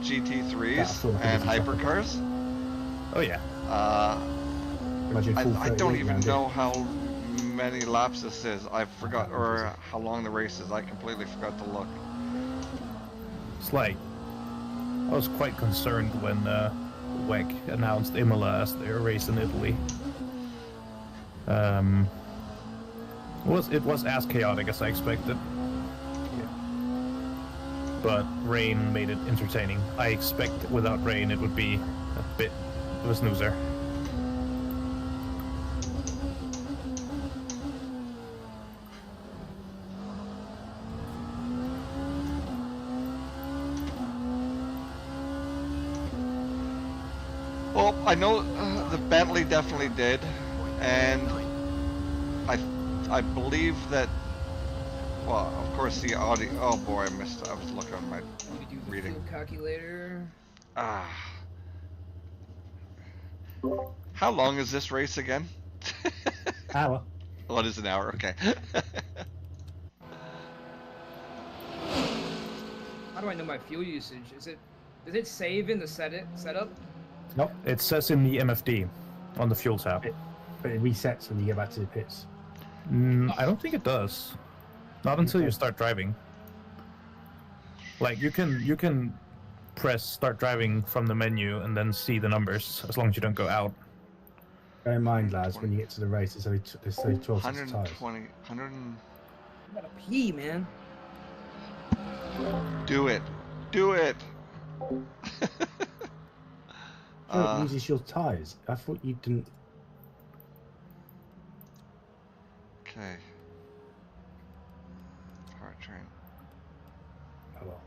multi-class, GT3s That's and all. hypercars, Oh yeah. Imagine full I don't 38 even round know how many laps this is. I forgot, or how long the race is. I completely forgot to look. It's like I was quite concerned when WEC announced Imola as their race in Italy. It was as chaotic as I expected. But rain made it entertaining. I expect without rain it would be a bit of a snoozer. Well, I know the Bentley definitely did, and I believe that. Well, of course the Audi. Oh boy, I missed. I was looking on my We do the reading. fuel calculator. How long is this race again? Hour. Oh, it is an hour. Okay. How do I know my fuel usage? Does it save in the setup? Nope. It says in the MFD on the fuel tab. But it resets when you get back to the pits. I don't think it does. Not until you start driving. Like you can press start driving from the menu and then see the numbers as long as you don't go out. Bear in mind, lads, when you get to the race, it's only 12 tires. 120, 100. I gotta pee, man. Do it. Do it. Oh, it uses your tires. I thought you didn't. Okay. Powertrain. Oh well.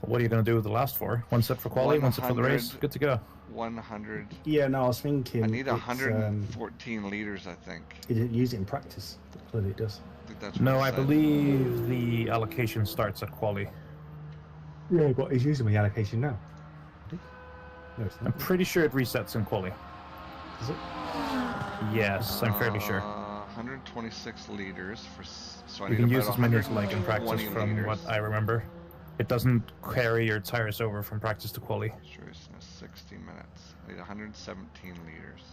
What are you going to do with the last four? One set for quality, one set for the race. 100. Good to go. 100. Yeah, no, I was thinking. I need it's, 114 liters, I think. He didn't use it in practice. But clearly, it does. I think that's what No, it I said. believe the allocation starts at quali. Yeah, but he's using the allocation now. No, it's I'm not. pretty sure it resets in quali. Is it? Yes, I'm fairly sure. 126 liters so I You need can about use as many as you like in 120 practice, from what liters. I remember. It doesn't carry your tires over from practice to quali. Seriousness, 60 minutes. I need 117 liters.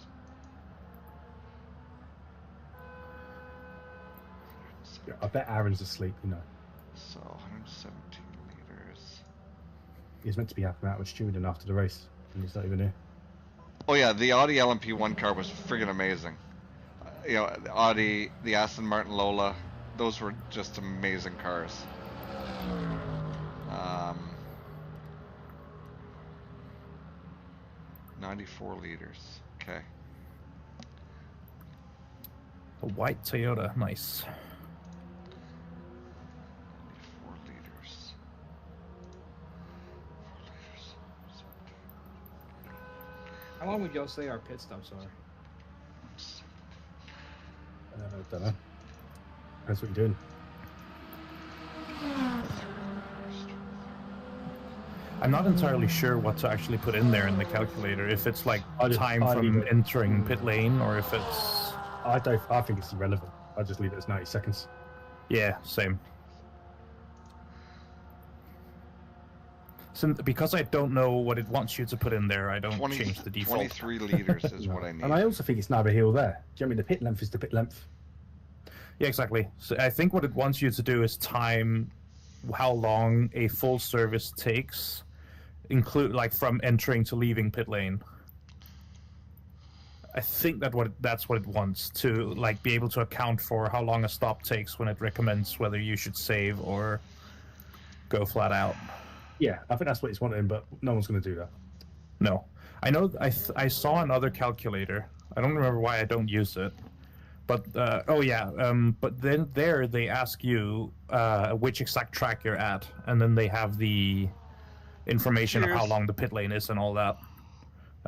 Yeah, I bet Aaron's asleep, you know. So 117 liters. He's meant to be helping out with stewarding after the race, and he's not even here. Oh yeah, the Audi LMP1 car was friggin' amazing. You know, the Audi, the Aston Martin Lola, those were just amazing cars. 94 liters. Okay. A white Toyota, nice. 94 liters. 4 liters. How long would y'all say our pit stops are? I don't know. That's what you're doing. I'm not entirely sure what to actually put in there in the calculator. If it's like I leave time from it. entering pit lane, or if it's... I think it's irrelevant. I just leave it as 90 seconds. Yeah, same. So, because I don't know what it wants you to put in there, I don't change the default. 23 liters is what I need. And I also think it's neither here or there. Do you know what I mean? The pit length is the pit length. Yeah, exactly. So I think what it wants you to do is time how long a full service takes, include like from entering to leaving pit lane. I think that's what it wants, to like be able to account for how long a stop takes when it recommends whether you should save or go flat out. Yeah, I think that's what it's wanting, but no one's going to do that. No, I know. I saw another calculator. I don't remember why I don't use it. But but then there they ask you which exact track you're at, and then they have the information of how long the pit lane is and all that.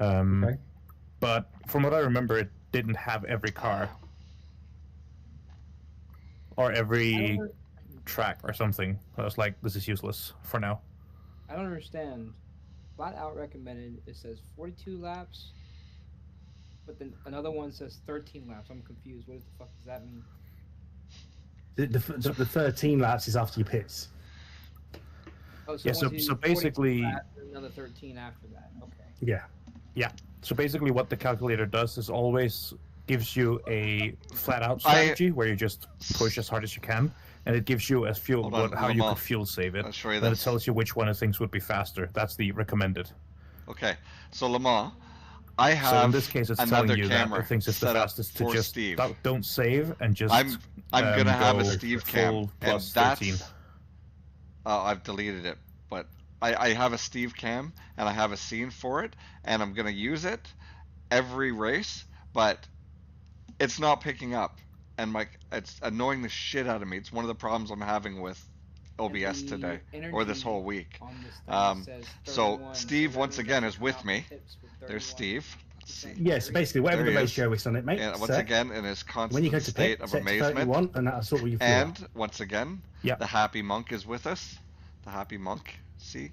Okay. But from what I remember, it didn't have every car or every track or something. I was like, this is useless for now. I don't understand. Flat out recommended, it says 42 laps, but then another one says 13 laps. I'm confused. What the fuck does that mean? The 13 laps is after your pits. Oh, so Yeah, once you so do 42 basically... laps, another 13 after that. Okay. Yeah. Yeah. So basically what the calculator does is always gives you a flat-out strategy where you just push as hard as you can, and it gives you as fuel how you could fuel save it. I'll show you then this. It tells you which one of things would be faster. That's the recommended. Okay, so Lamar, I have so in this case, it's telling you that it thinks it's the fastest to just Steve. Don't save and just. I'm gonna have a go Steve full cam, plus and 13. I've deleted it, but I have a Steve cam and I have a scene for it, and I'm gonna use it every race, but it's not picking up, and it's annoying the shit out of me. It's one of the problems I'm having with OBS today, or this whole week. So Steve once again is with me. There's Steve. Let's see. Yes, basically whatever the ratio is on it, mate. And once again, in his constant when you go to state pit, of set amazement. 31, and that's what you feel. And once again, the Happy Monk is with us. The Happy Monk, see,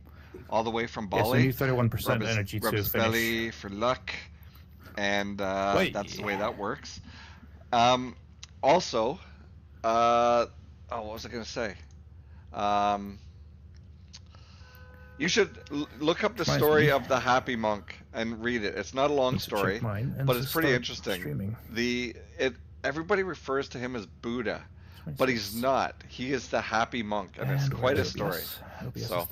all the way from Bali. Yes, so 31% energy to finish. Belly for luck, and that's the way that works. Also, what was I gonna say? You should look up the story of the Happy Monk and read it. It's not a long story, but it's pretty interesting. Everybody refers to him as Buddha, but he's not. He is the Happy Monk, and it's quite a story. So,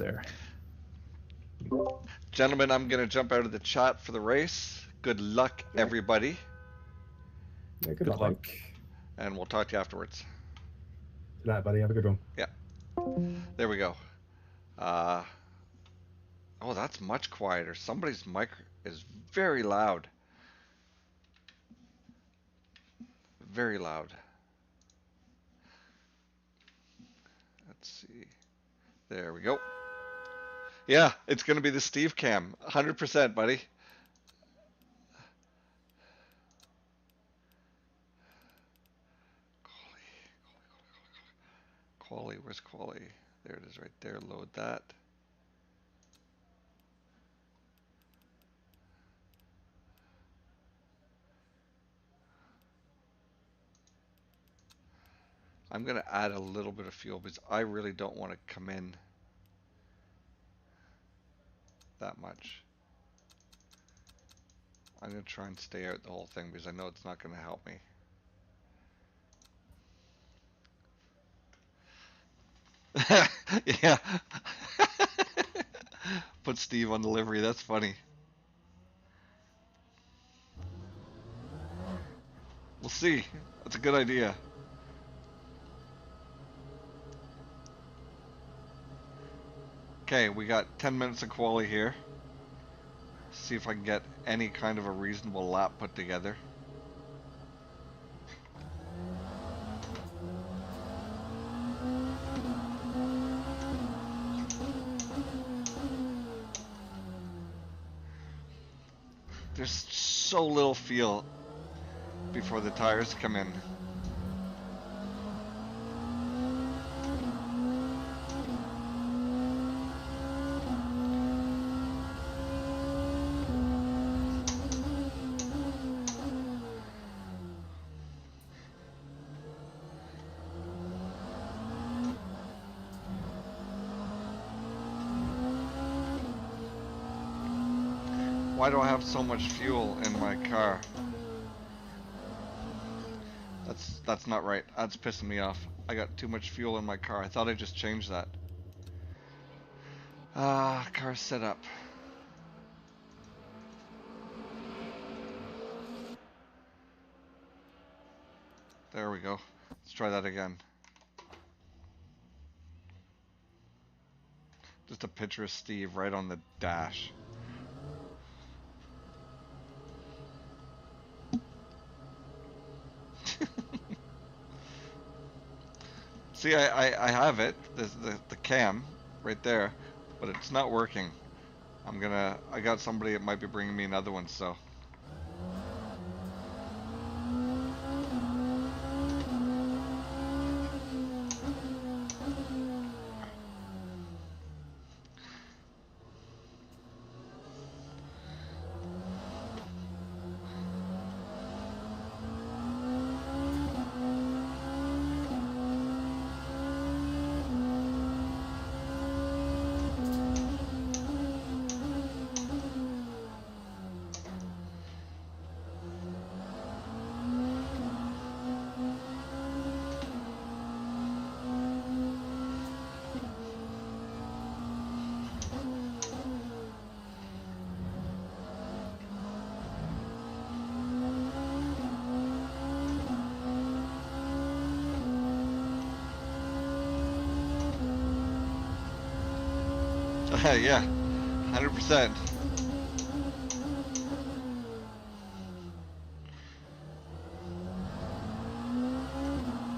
gentlemen, I'm gonna jump out of the chat for the race. Good luck, everybody. Yeah, good luck. And we'll talk to you afterwards. Good night, buddy. Have a good one. Yeah. There we go. Oh, that's much quieter. Somebody's mic is very loud. Very loud. Let's see. There we go. Yeah, it's going to be the Steve cam. 100%, buddy. Quali, where's Quali? There it is right there. Load that. I'm gonna add a little bit of fuel because I really don't want to come in that much. I'm gonna try and stay out the whole thing because I know it's not gonna help me. Yeah. Put Steve on the livery, that's funny. We'll see. That's a good idea. Okay, we got 10 minutes of quali here. See if I can get any kind of a reasonable lap put together. There's so little feel before the tires come in. Why do I have so much fuel in my car? That's not right. That's pissing me off. I got too much fuel in my car. I thought I just changed that. Ah, car setup. There we go. Let's try that again. Just a picture of Steve right on the dash. See, I have it, the cam, right there, but it's not working. I got somebody that might be bringing me another one, so. Yeah, 100%.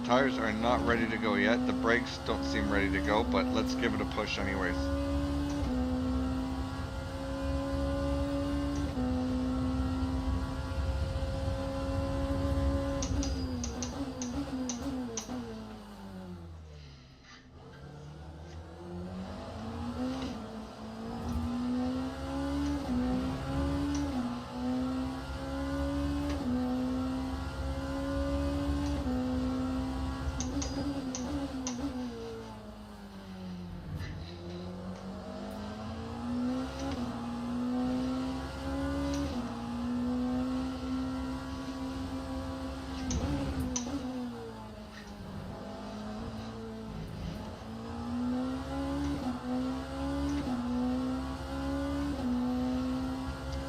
Tires are not ready to go yet. The brakes don't seem ready to go, but let's give it a push anyways.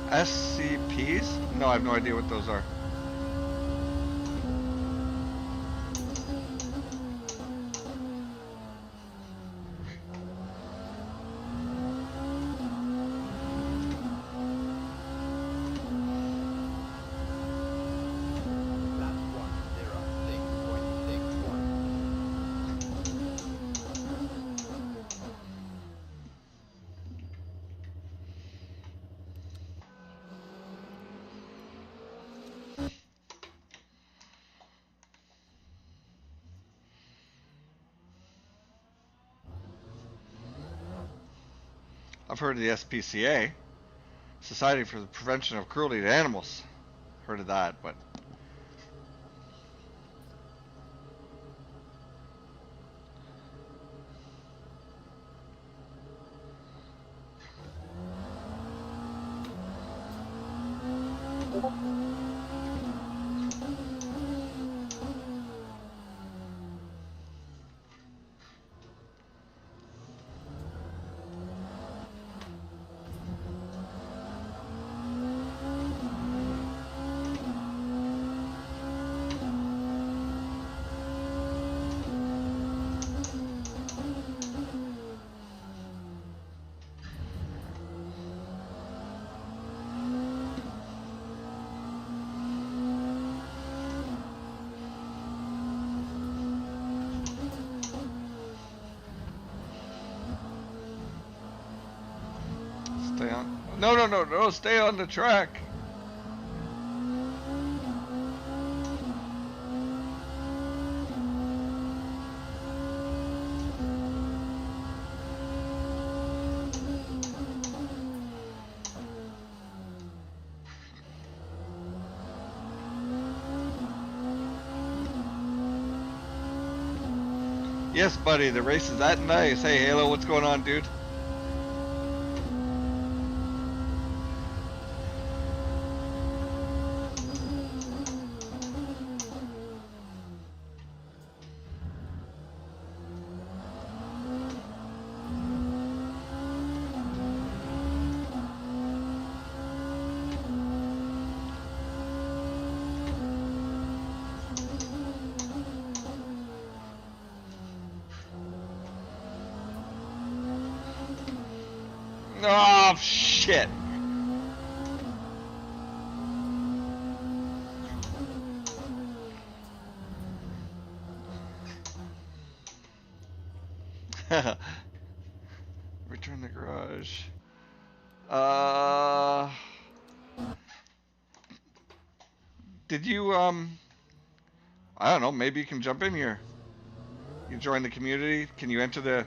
SCPs? No, I have no idea what those are. I've heard of the SPCA, Society for the Prevention of Cruelty to Animals. Heard of that, but No, no, no, no, stay on the track. Yes, buddy, the race is that nice. Hey, Halo, what's going on, dude? Oh, shit. Return the garage. Did you, I don't know, maybe you can jump in here. You join the community. Can you enter the,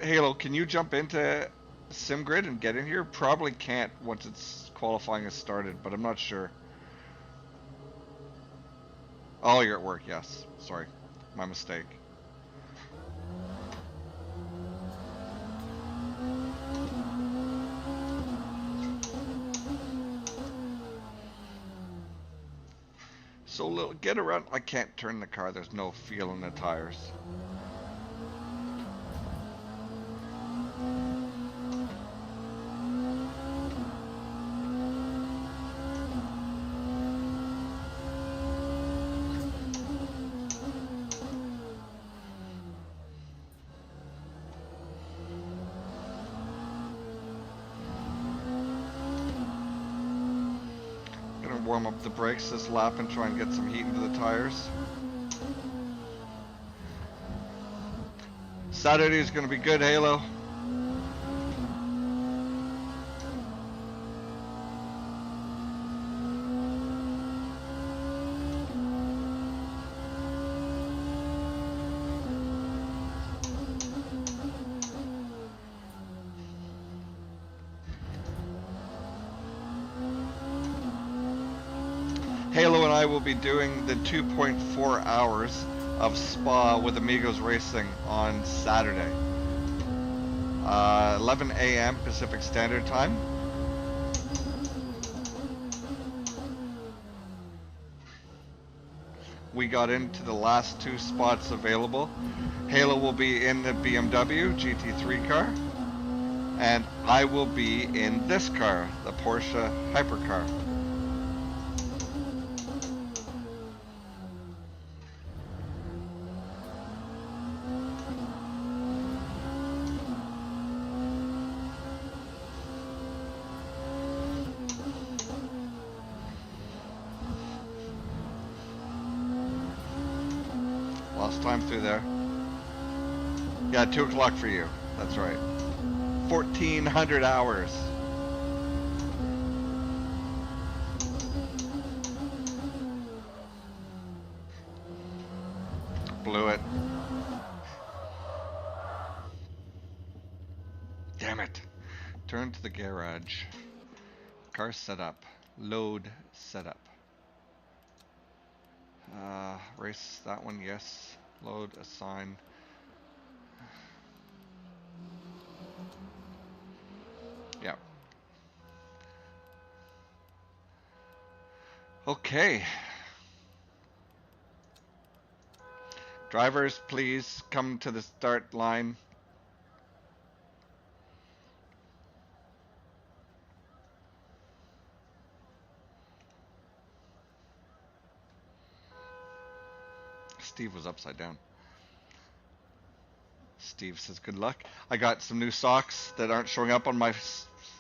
Halo, can you jump into SimGrid and get in here? Probably can't once it's qualifying has started, but I'm not sure. Oh, you're at work, yes. Sorry, my mistake. So little, get around. I can't turn the car. There's no feel in the tires. Warm up the brakes this lap and try and get some heat into the tires. Saturday is going to be good, Halo. Halo and I will be doing the 2.4 hours of Spa with Amigos Racing on Saturday. 11 a.m. Pacific Standard Time. We got into the last 2 spots available. Halo will be in the BMW GT3 car, and I will be in this car, the Porsche Hypercar. Lost time through there. Yeah, 2 o'clock for you. That's right. 1,400 hours. Blew it. Damn it. Turn to the garage. Car setup. Load setup. Race that one, yes. Load, assign. Yeah. Okay. Drivers, please come to the start line. Steve was upside down. Steve says good luck. I got some new socks that aren't showing up on my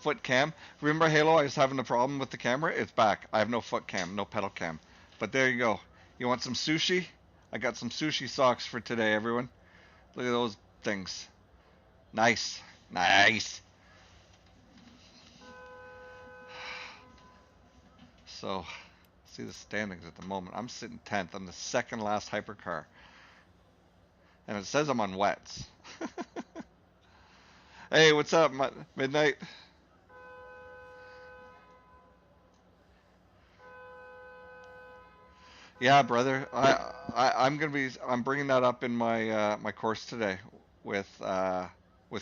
foot cam. Remember Halo, I was having a problem with the camera? It's back. I have no foot cam, no pedal cam. But there you go. You want some sushi? I got some sushi socks for today, everyone. Look at those things. Nice. Nice. So, see the standings at the moment. I'm sitting 10th. I'm the second last hypercar. And it says I'm on wets. Hey, what's up, Midnight? Yeah, brother. I'm bringing that up in my my course today with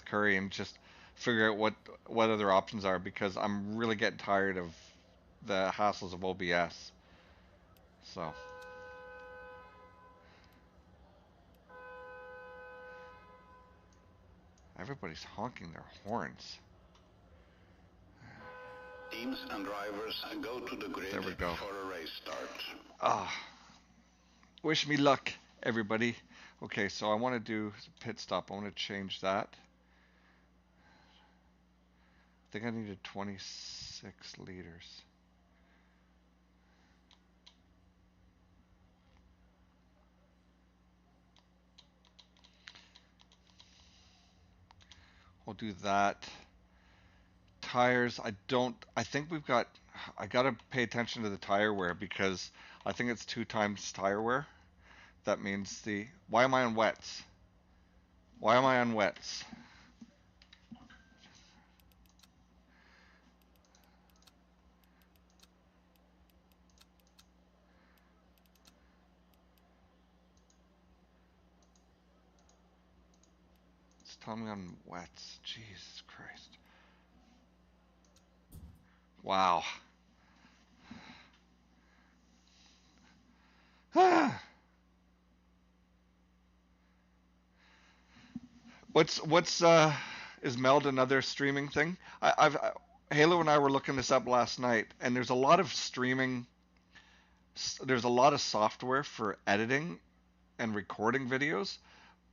Curry and just figure out what other options are because I'm really getting tired of the hassles of OBS. So, everybody's honking their horns. Teams and drivers go to the grid There we go. for a race start. Ah, wish me luck, everybody. Okay, so I want to do a pit stop. I want to change that. I think I needed 26 liters. We'll do that. Tires, I think I gotta pay attention to the tire wear because I think it's 2 times tire wear. That means why am I on wets? Why am I on wets? It's telling me I'm wets. Jesus Christ. Wow. What's is Meld another streaming thing? Halo and I were looking this up last night, and there's a lot of streaming. There's a lot of software for editing and recording videos,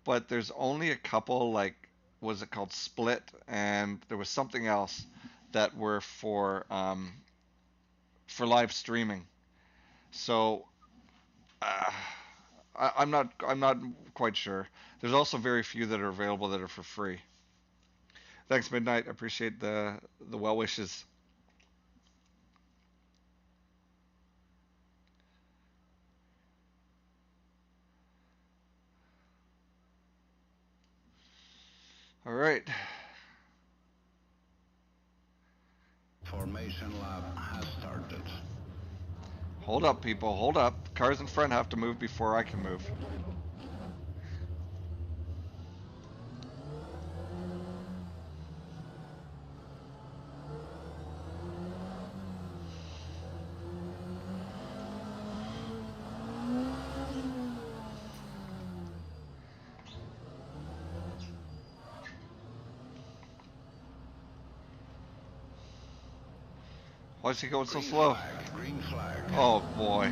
but there's only a couple, like, was it called Split, and there was something else that were for live streaming. So I'm not quite sure. There's also very few that are available that are for free. Thanks, Midnight. I appreciate the well wishes. All right. Formation lap has started. Hold up, people. Hold up. Cars in front have to move before I can move. Why is he going so slow? Green flag. Oh boy.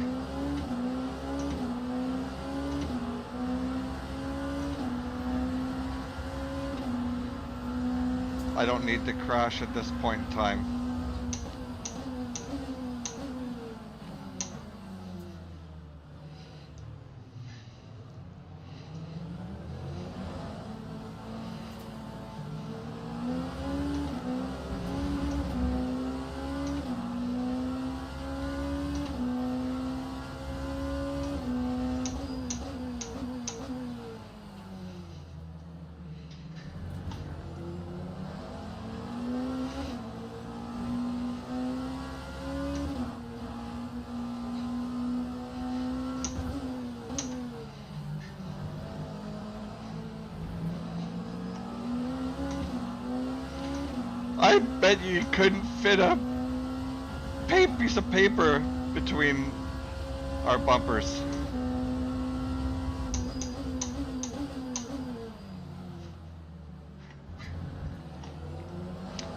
I don't need to crash at this point in time. I bet you couldn't fit a piece of paper between our bumpers.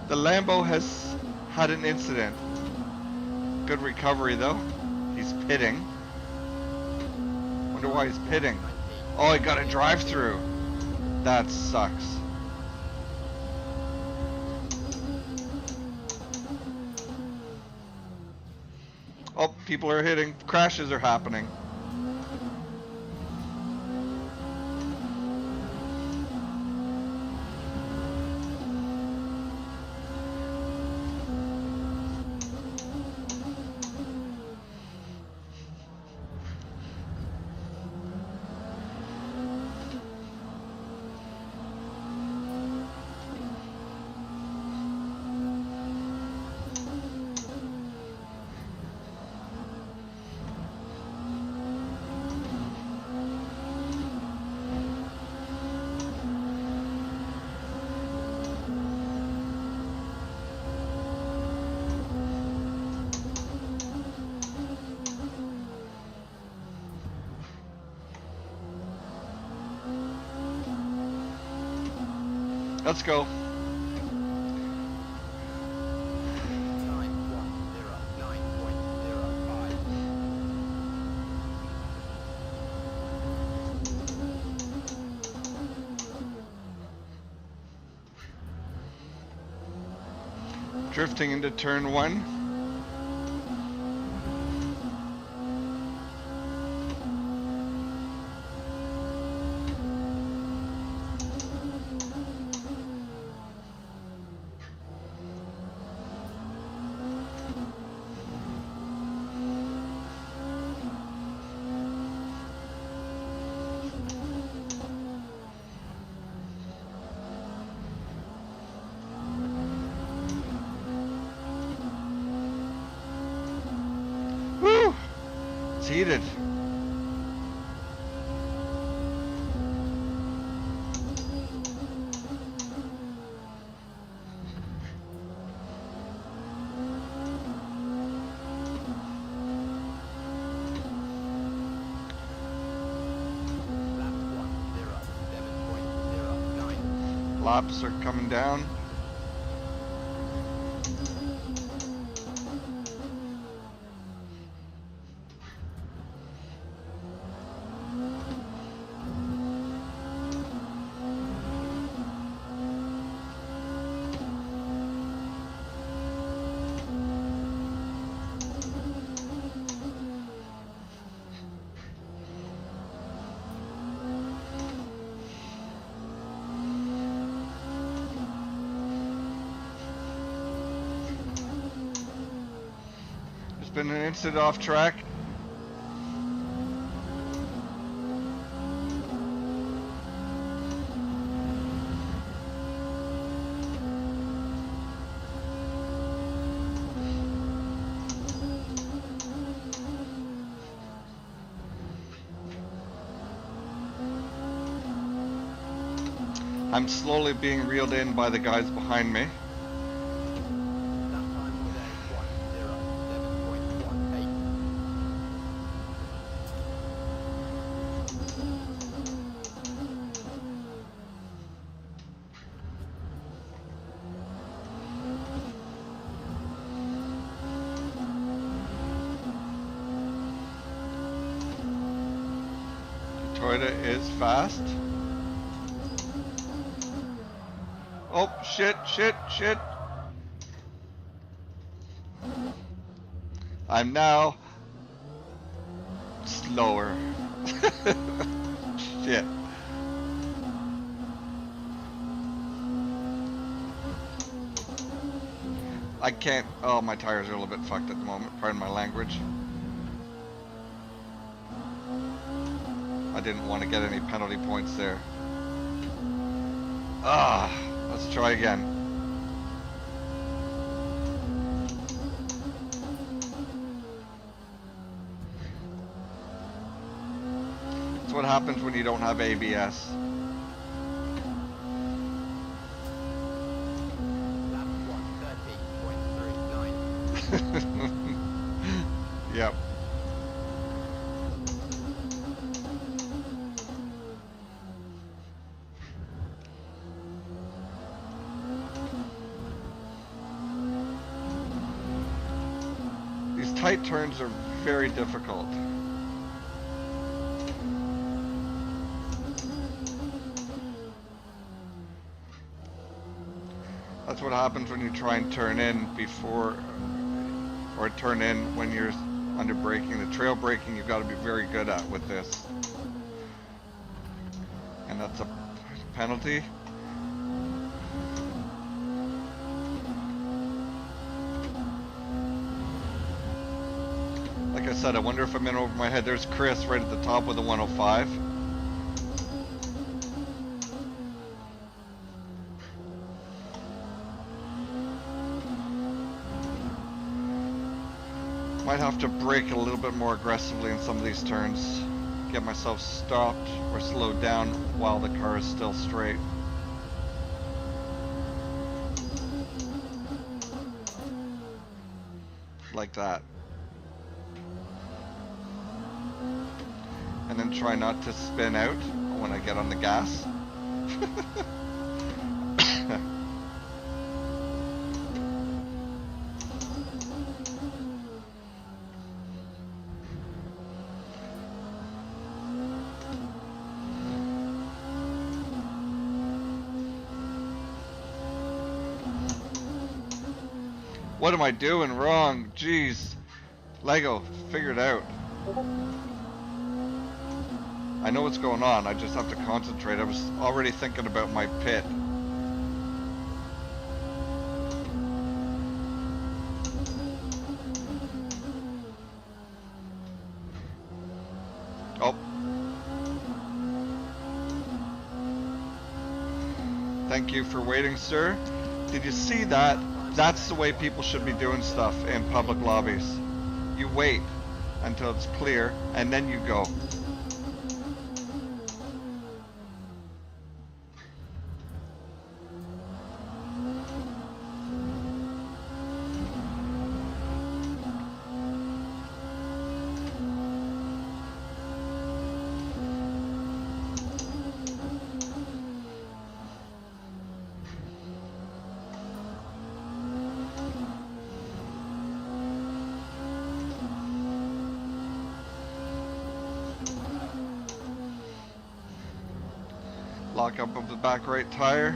The Lambo has had an incident. Good recovery though. He's pitting. Wonder why he's pitting. Oh, he got a drive-through. That sucks. Oh, people are hitting. Crashes are happening. Let's go. 9.05. Drifting into turn 1. Woo! It's heated. Laps are coming down. Been an instant off track. I'm slowly being reeled in by the guys behind me. Toyota is fast. Oh, shit. I'm now slower. Shit. I can't. Oh, my tires are a little bit fucked at the moment. Pardon my language. I didn't want to get any penalty points there. Let's try again. That's what happens when you don't have ABS. Yep. These tight turns are very difficult. That's what happens when you try and turn in before, or turn in when you're under braking. The trail braking you've got to be very good at with this. And that's a penalty. Like I said, I wonder if I'm in over my head. There's Chris right at the top with the 105. Might have to brake a little bit more aggressively in some of these turns. Get myself stopped or slowed down while the car is still straight. Like that. And then try not to spin out when I get on the gas. What am I doing wrong? Jeez. Lego, figure it out. I know what's going on. I just have to concentrate. I was already thinking about my pit. Oh. Thank you for waiting, sir. Did you see that? That's the way people should be doing stuff in public lobbies. You wait until it's clear, and then you go. Lock up of the back right tire.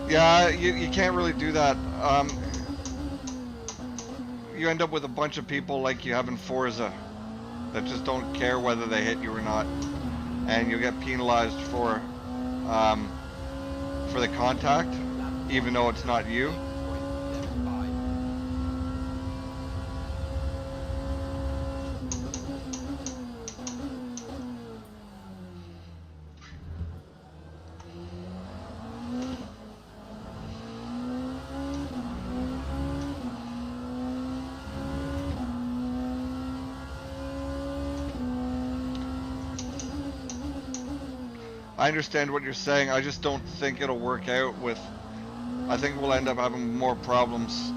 Yeah, you can't really do that. You end up with a bunch of people like you have in Forza that just don't care whether they hit you or not, and you'll get penalized for the contact, even though it's not you. I understand what you're saying. I just don't think it'll work out with. I think we'll end up having more problems.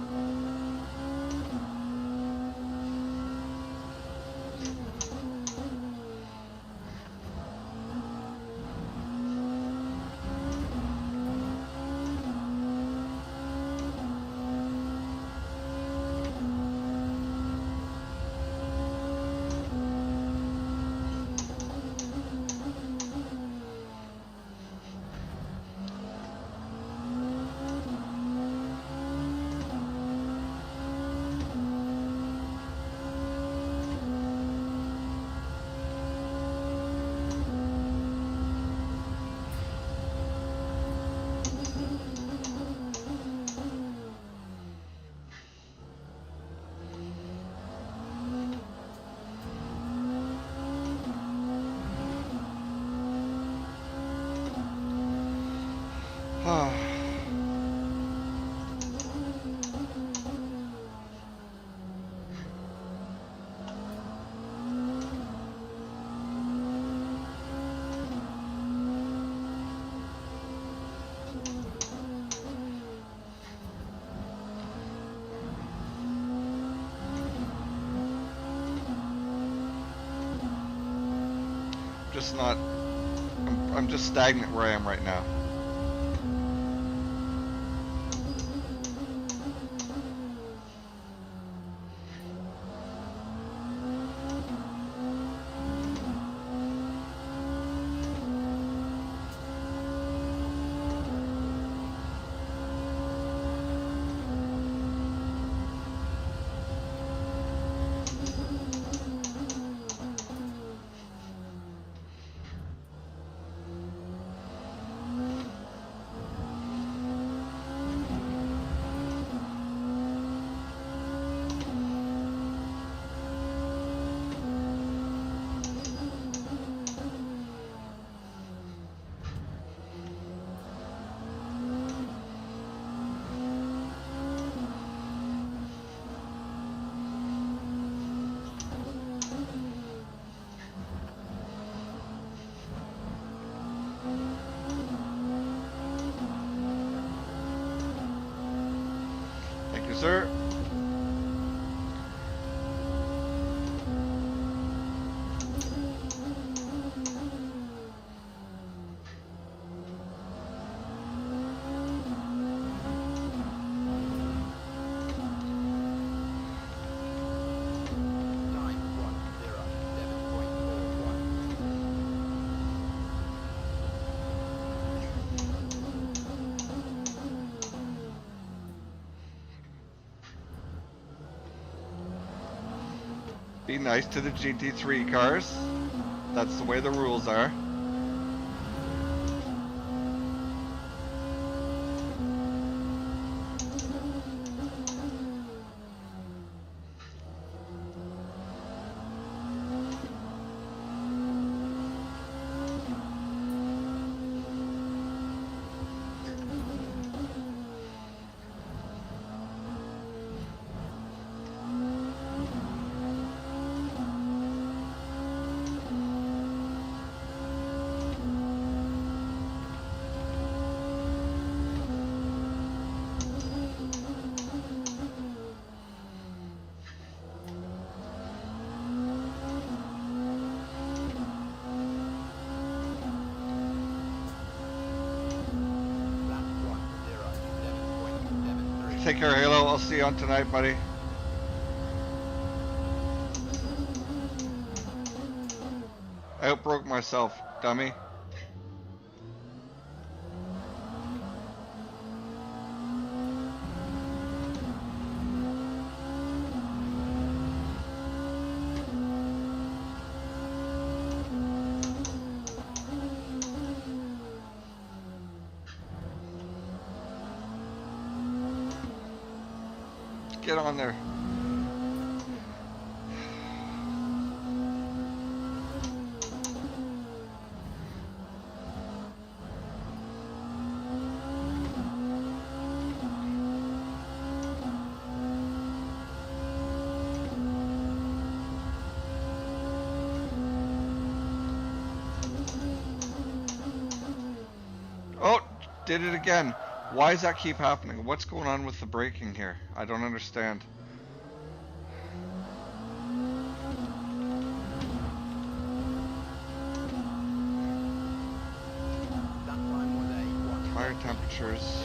Just not. I'm just stagnant where I am right now. Thank you, sir. Be nice to the GT3 cars. That's the way the rules are. Take care, Halo. I'll see you on tonight, buddy. I outbroke myself, dummy. Get on there. Oh, did it again. Why does that keep happening? What's going on with the braking here? I don't understand. Tire temperatures.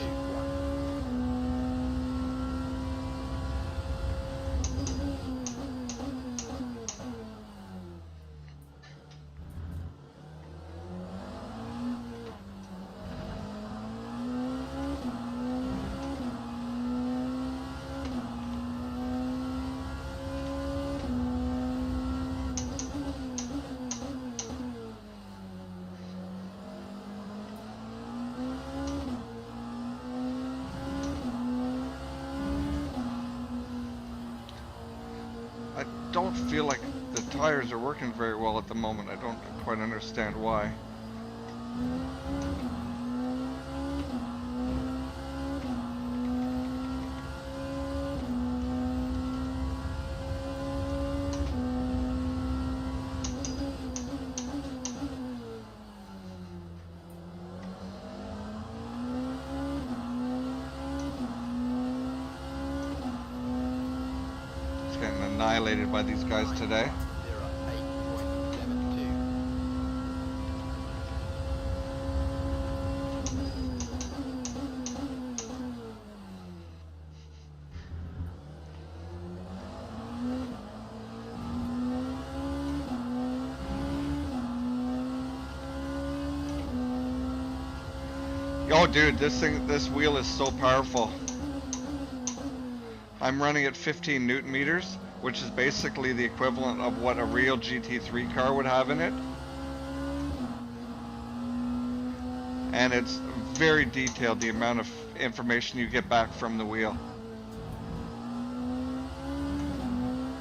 I don't feel like the tires are working very well at the moment. I don't quite understand why. Getting annihilated by these guys today. Oh dude, this wheel is so powerful. I'm running at 15 Newton meters, which is basically the equivalent of what a real GT3 car would have in it. And it's very detailed, the amount of information you get back from the wheel.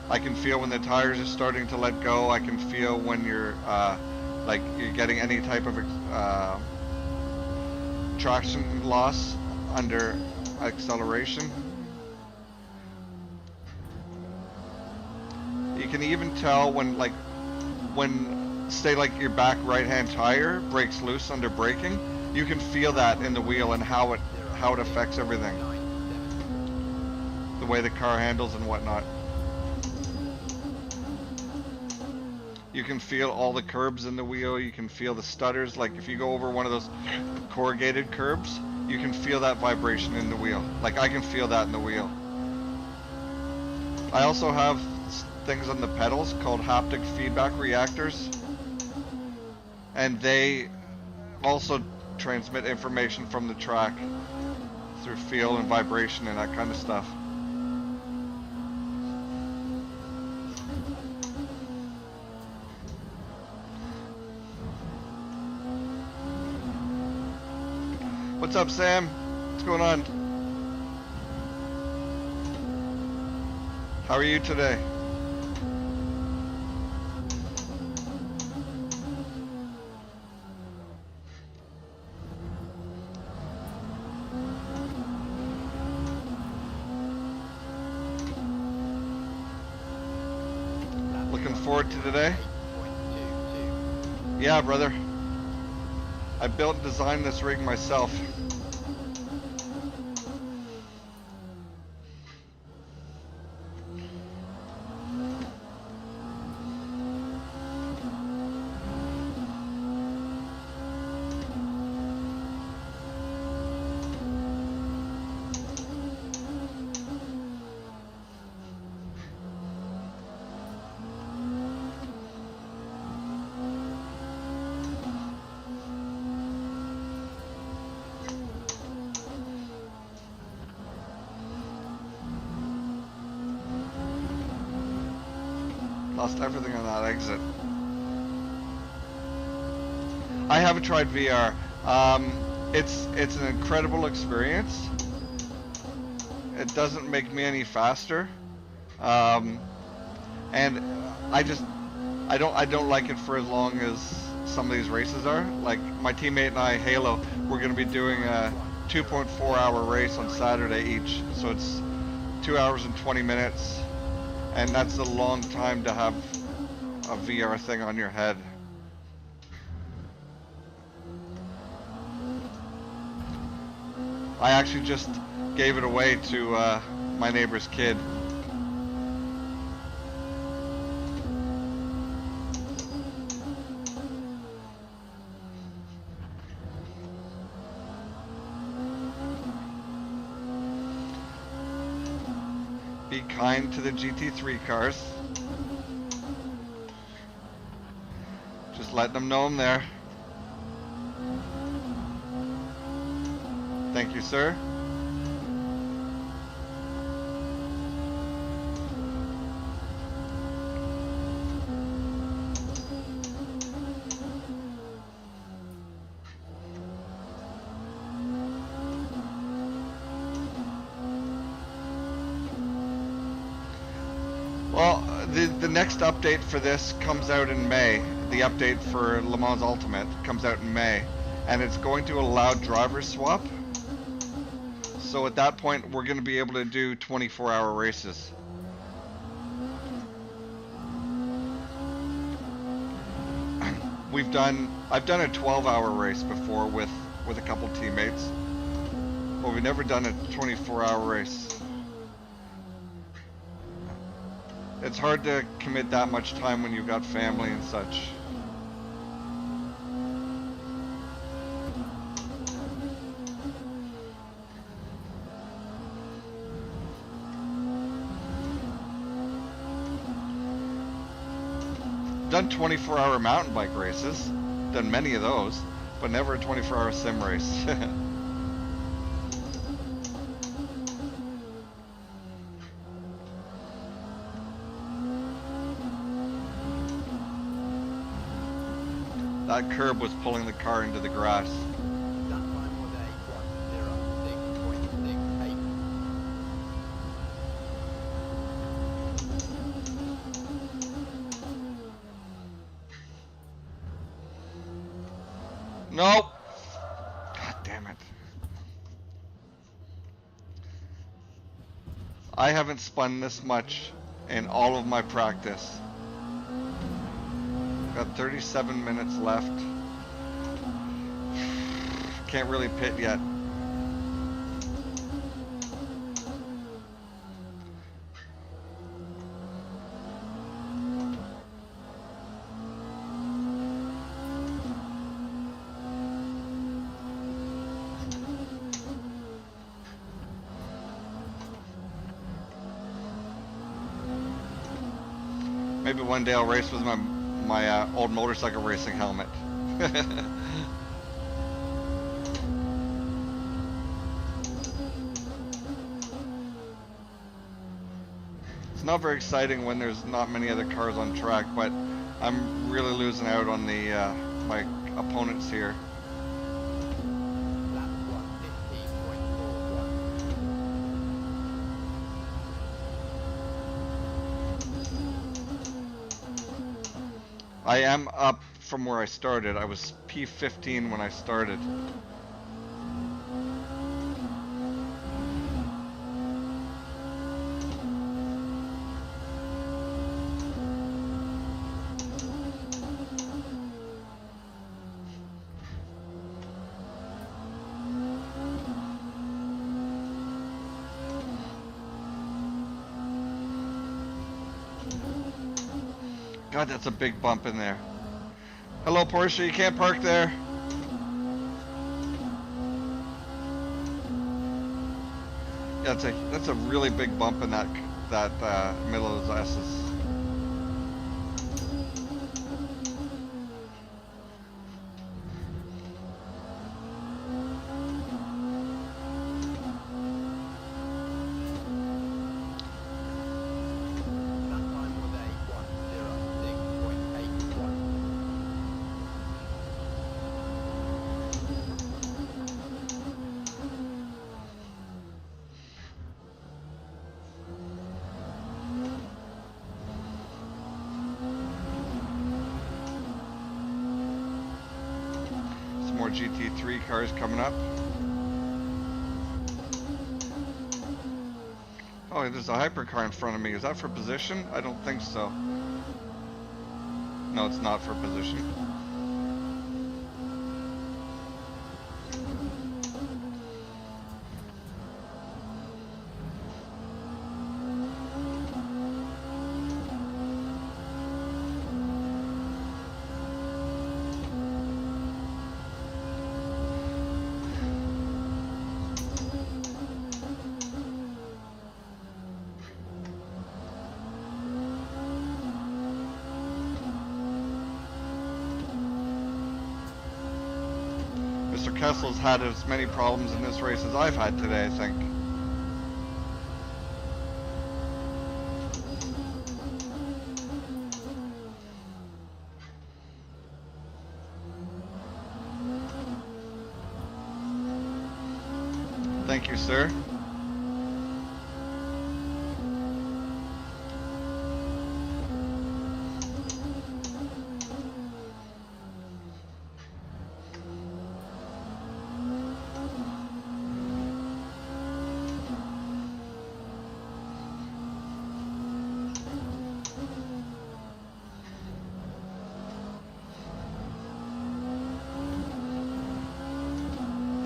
I can feel when the tires are starting to let go. I can feel when you're getting any type of traction loss under acceleration. You can even tell when say like your back right hand tire breaks loose under braking, you can feel that in the wheel and how it affects everything. The way the car handles and whatnot. You can feel all the curbs in the wheel, you can feel the stutters, like if you go over one of those corrugated curbs, you can feel that vibration in the wheel. Like I can feel that in the wheel. I also have things on the pedals called haptic feedback reactors, and they also transmit information from the track through feel and vibration and that kind of stuff. What's up, Sam? What's going on? How are you today? Looking forward to today? Yeah, brother. I built and designed this rig myself. Lost everything on that exit. I haven't tried VR. It's an incredible experience. It doesn't make me any faster, and I don't like it for as long as some of these races are. Like my teammate and I, Halo, we're going to be doing a 2.4 hour race on Saturday each, so it's 2 hours and 20 minutes. And that's a long time to have a VR thing on your head. I actually just gave it away to my neighbor's kid. Be kind to the GT3 cars. Just letting them know I'm there. Thank you, sir. Well, the next update for this comes out in May. The update for Le Mans Ultimate comes out in May, and it's going to allow driver swap. So at that point, we're going to be able to do 24-hour races. I've done a 12-hour race before with a couple teammates, but we've never done a 24-hour race. It's hard to commit that much time when you've got family and such. Done 24-hour mountain bike races, done many of those, but never a 24-hour sim race. That curb was pulling the car into the grass. That time was a 106.68. Nope. God damn it. I haven't spun this much in all of my practice. Got 37 minutes left. Can't really pit yet. Maybe one day I'll race with my old motorcycle racing helmet. It's not very exciting when there's not many other cars on track, but I'm really losing out on the my opponents here. Lap 1 I am up from where I started. I was P15 when I started. God, that's a big bump in there. Hello, Porsche. You can't park there. Yeah, that's a really big bump in that middle of those S's. That time was a 106.81. Some more GT3 cars coming up. Oh, there's a hypercar in front of me. Is that for position? I don't think so. No, it's not for position. Mr. Kessel's had as many problems in this race as I've had today, I think. Thank you, sir.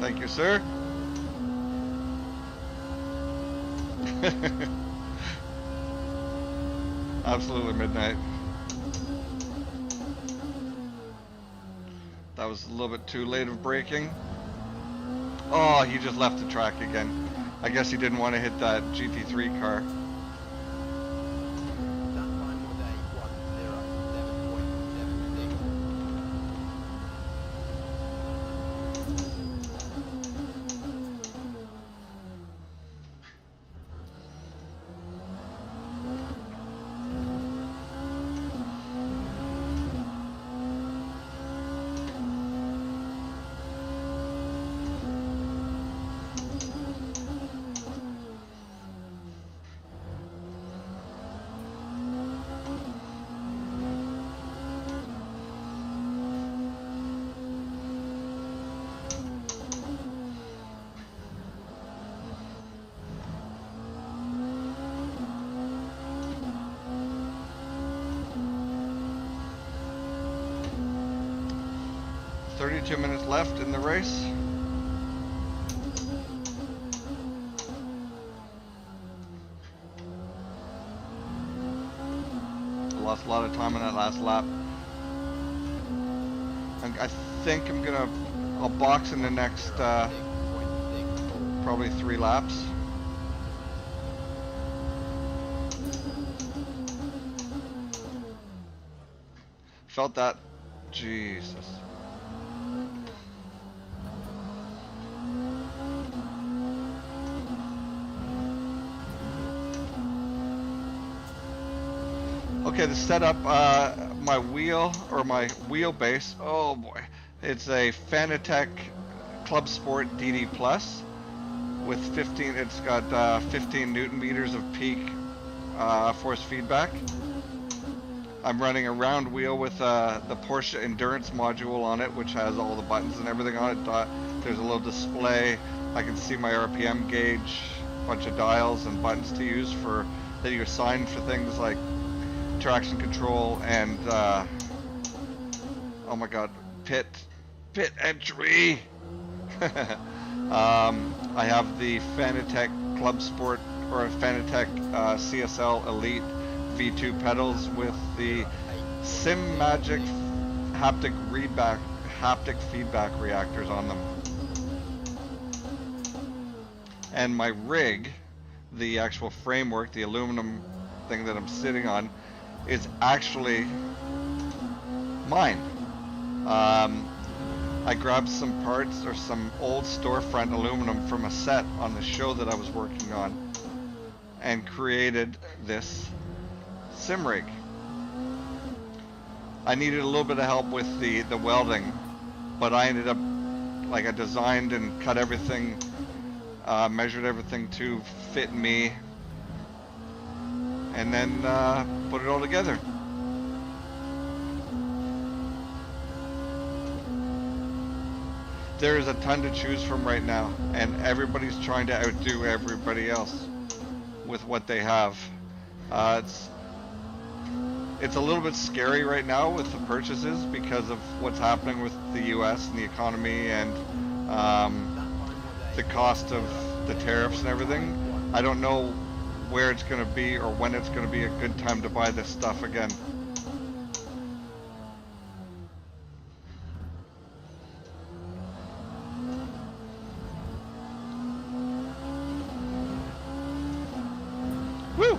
Thank you, sir. Absolutely midnight. That was a little bit too late of braking. Oh, he just left the track again. I guess he didn't want to hit that GT3 car. That time was a 107.76. .32 minutes left in the race. Lost a lot of time on that last lap. I think I'll box in the next probably 3 laps. Felt that. Jesus. Okay, the setup, my wheelbase, oh boy. It's a Fanatec Club Sport DD Plus with 15, it's got 15 Newton meters of peak force feedback. I'm running a round wheel with the Porsche Endurance module on it, which has all the buttons and everything on it. There's a little display. I can see my RPM gauge, a bunch of dials and buttons to use for that you assign for things like traction control and oh my god, pit entry. I have the Fanatec Club Sport or Fanatec CSL Elite V2 pedals with the Sim Magic haptic feedback reactors on them. And my rig, the actual framework, the aluminum thing that I'm sitting on, is actually mine. I grabbed some parts or some old storefront aluminum from a set on the show that I was working on and created this sim rig. I needed a little bit of help with the welding, but I ended up, like, I designed and cut everything, measured everything to fit me, and then put it all together. There's a ton to choose from right now, and everybody's trying to outdo everybody else with what they have. It's a little bit scary right now with the purchases because of what's happening with the US and the economy and the cost of the tariffs and everything. I don't know where it's going to be or when it's going to be a good time to buy this stuff again. Woo!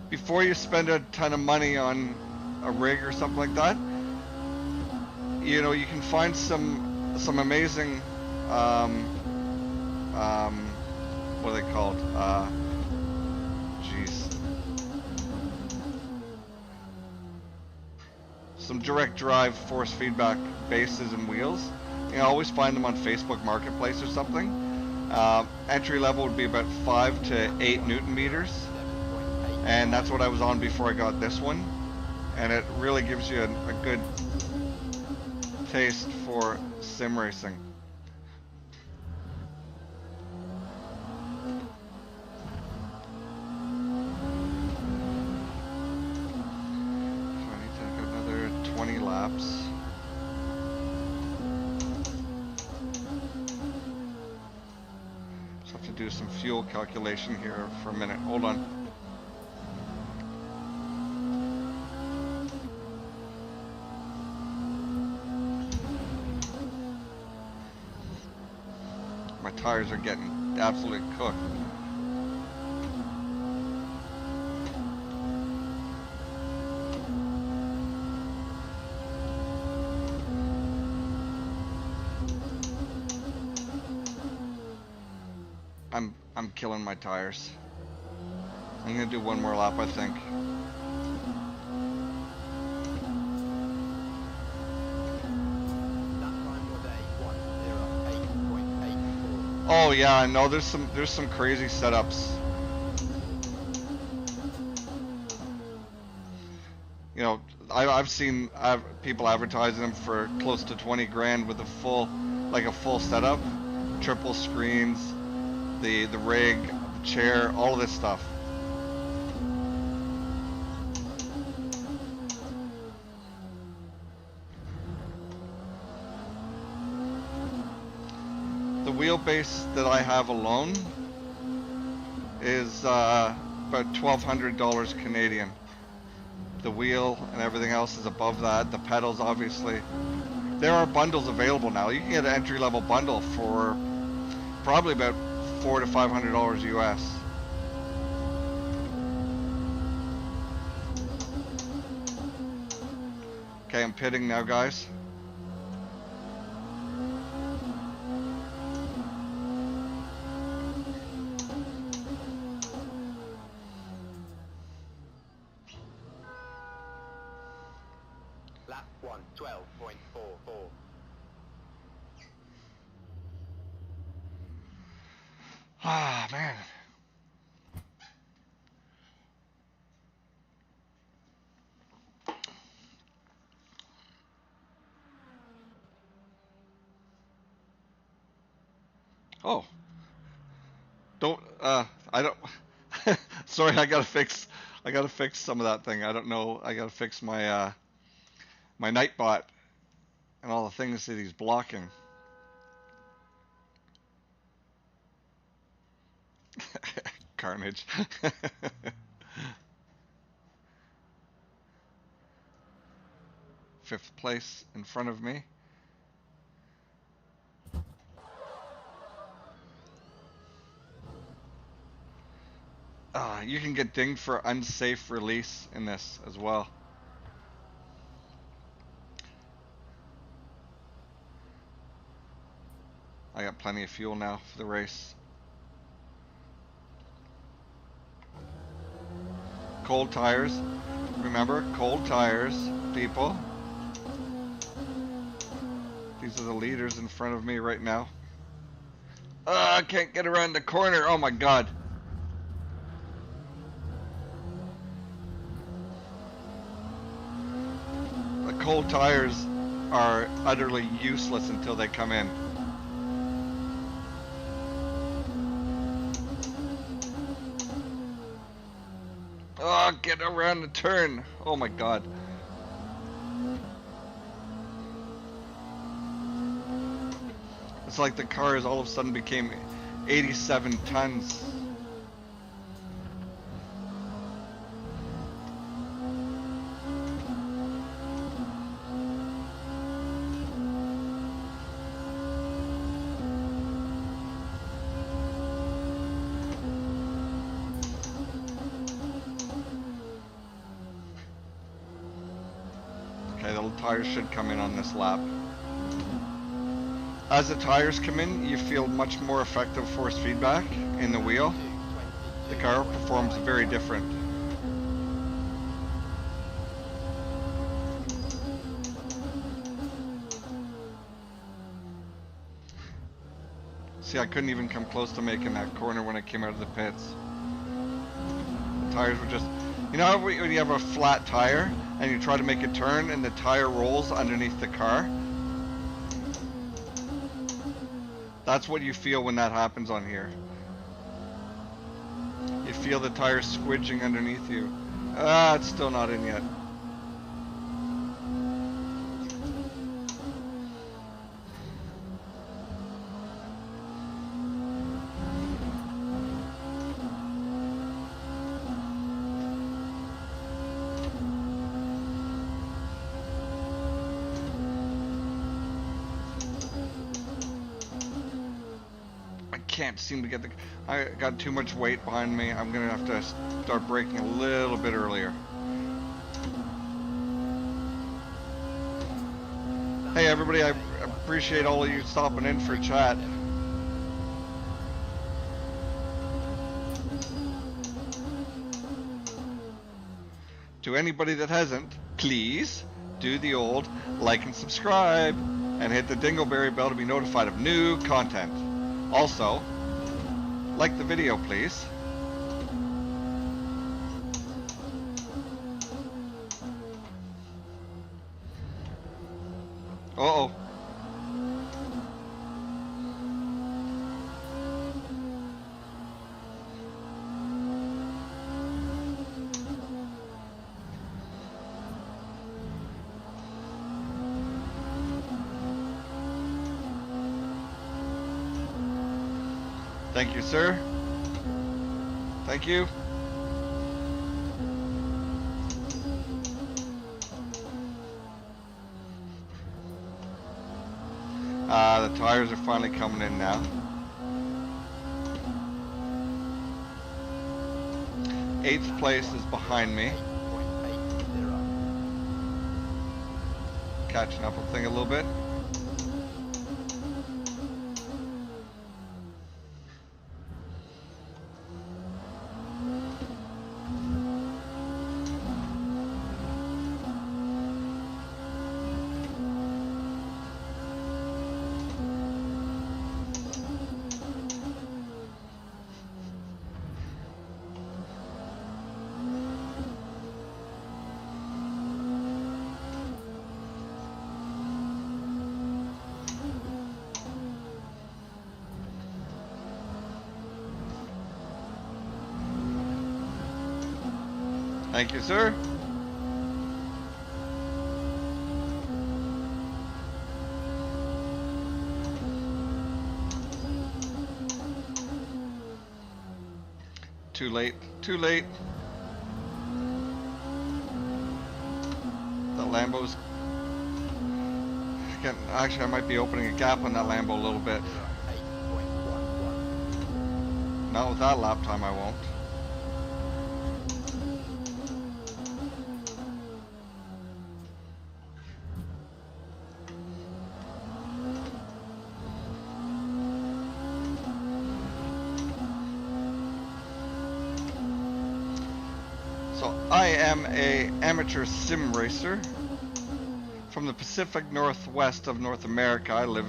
Before you spend a ton of money on a rig or something like that, you know, you can find some amazing what are they called? Some direct drive force feedback bases and wheels. You know, always find them on Facebook Marketplace or something. Entry level would be about 5 to 8 Newton meters. And that's what I was on before I got this one. And it really gives you a good taste for sim racing. So I need to take another 20 laps. Just have to do some fuel calculation here for a minute. Hold on. My tires are getting absolutely cooked. I'm killing my tires. I'm gonna do one more lap, I think. Oh yeah, I know there's some crazy setups. You know, I've seen people advertising them for close to 20 grand with a full setup, triple screens, the rig, the chair, all of this stuff. The wheelbase that I have alone is about $1,200 Canadian. The wheel and everything else is above that. The pedals, obviously. There are bundles available now. You can get an entry-level bundle for probably about $400 to $500 US. Okay, I'm pitting now, guys. Ah, man. Oh. Don't, I don't, sorry, I gotta fix some of that thing. I don't know, I gotta fix my Nightbot and all the things that he's blocking. Carnage. Fifth place in front of me. You can get dinged for unsafe release in this as well. I got plenty of fuel now for the race. Cold tires. Remember, cold tires, people. These are the leaders in front of me right now. I can't get around the corner. Oh my god. The cold tires are utterly useless until they come in. Oh, get around the turn. Oh my god. It's like the cars all of a sudden became 87 tons. Okay, the tires should come in on this lap. As the tires come in, you feel much more effective force feedback in the wheel. The car performs very different. See, I couldn't even come close to making that corner when I came out of the pits. The tires were just... You know how when you have a flat tire and you try to make a turn and the tire rolls underneath the car? That's what you feel when that happens on here. You feel the tires squidging underneath you. Ah, it's still not in yet. Can't seem to get the... I got too much weight behind me. I'm gonna have to start braking a little bit earlier. Hey everybody, I appreciate all of you stopping in for chat. To anybody that hasn't, please do the old like and subscribe and hit the dingleberry bell to be notified of new content. Also, like the video, please. Uh-oh. Thank you, sir. Thank you. The tires are finally coming in now. 8th place is behind me. Catching up with the thing a little bit. Thank you, sir. Too late. Too late. The Lambo's getting, actually I might be opening a gap on that Lambo a little bit. 08.11. Not with that lap time, I won't. So I am a amateur sim racer from the Pacific Northwest of North America. I live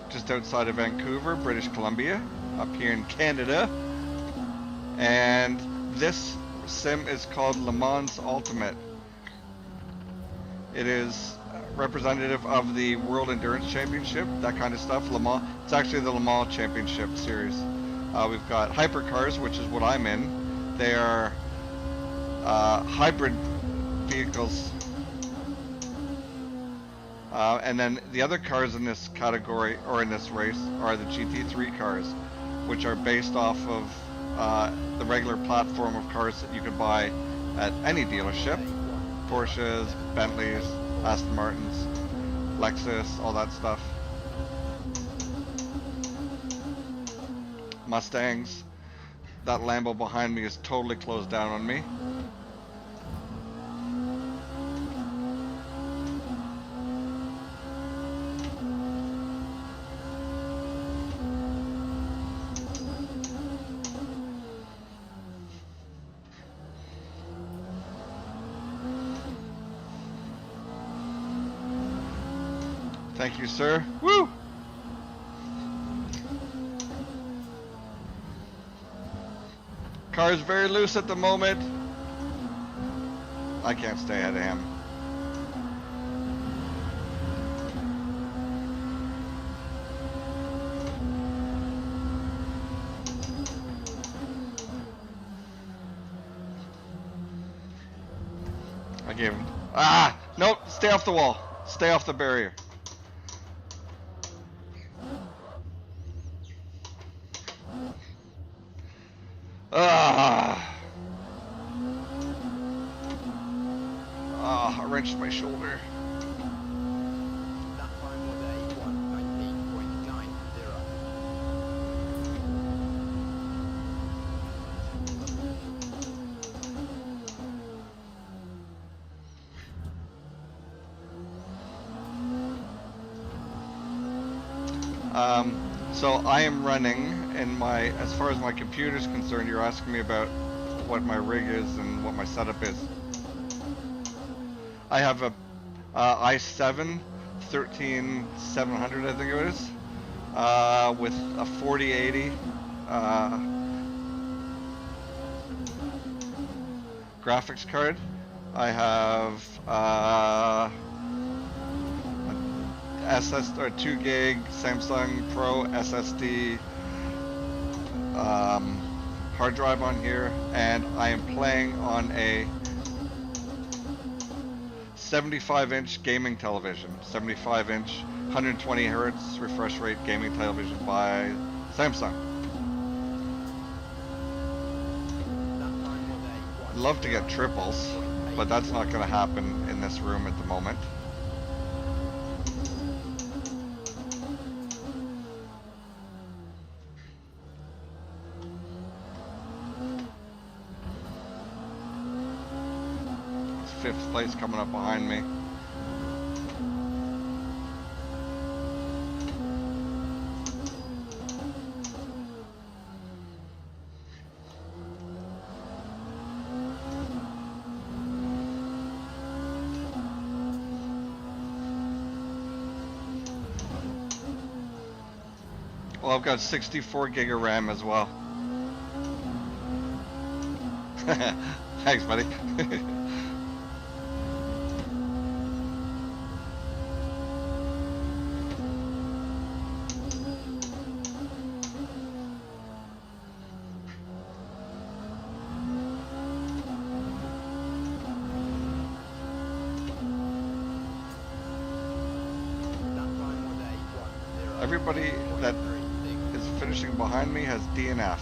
just outside of Vancouver, British Columbia, up here in Canada. And this sim is called Le Mans Ultimate. It is representative of the World Endurance Championship, that kind of stuff. Le Mans, it's actually the Le Mans Championship series. We've got hypercars, which is what I'm in. They are hybrid vehicles. And then the other cars in this category, or in this race, are the GT3 cars, which are based off of the regular platform of cars that you could buy at any dealership. Porsches, Bentleys, Aston Martins, Lexus, all that stuff. Mustangs. That Lambo behind me is totally closed down on me. Thank you, sir. Woo! Car's very loose at the moment. I can't stay ahead of him. I gave him. Ah! Nope! Stay off the wall. Stay off the barrier. I wrenched my shoulder. That time was a 1:19.90. So I am running in my, as far as my computer is concerned, you're asking me about what my rig is and what my setup is. I have a i7 13700, I think it is, with a 4080 graphics card. I have SS or 2 gig Samsung Pro SSD hard drive on here, and I am playing on a 75-inch gaming television, 75-inch 120 hertz refresh rate gaming television by Samsung. I'd love to get triples, but that's not going to happen in this room at the moment. Fifth place coming up behind me. Well, I've got 64 gig of RAM as well. Thanks, buddy. everybody that is finishing behind me has DNF'd.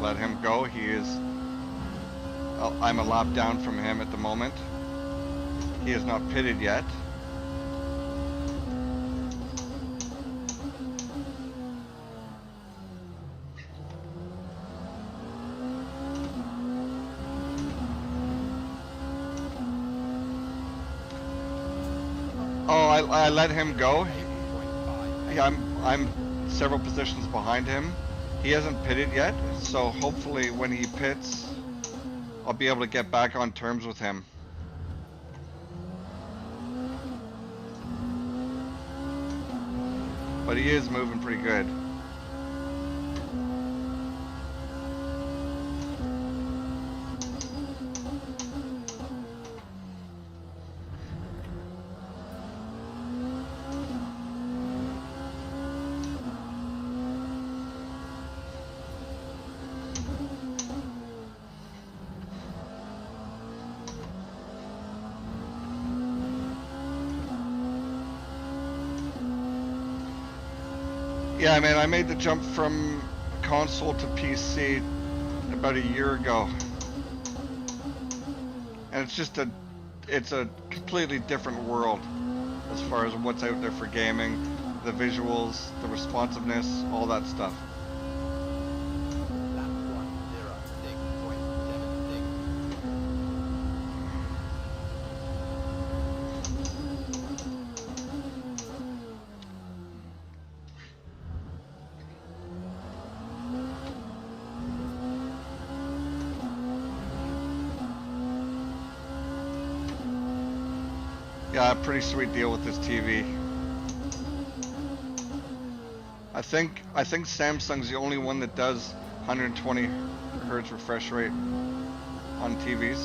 Let him go. He is. I'm a lap down from him at the moment. He is not pitted yet. Oh, I let him go. Yeah, I'm several positions behind him. He hasn't pitted yet, so hopefully when he pits, I'll be able to get back on terms with him. But he is moving pretty good. Yeah, man, I made the jump from console to PC about a year ago. And it's just it's a completely different world as far as what's out there for gaming, the visuals, the responsiveness, all that stuff. Lap 106.76. Yeah, a pretty sweet deal with this TV. I think Samsung's the only one that does 120 hertz refresh rate on TVs.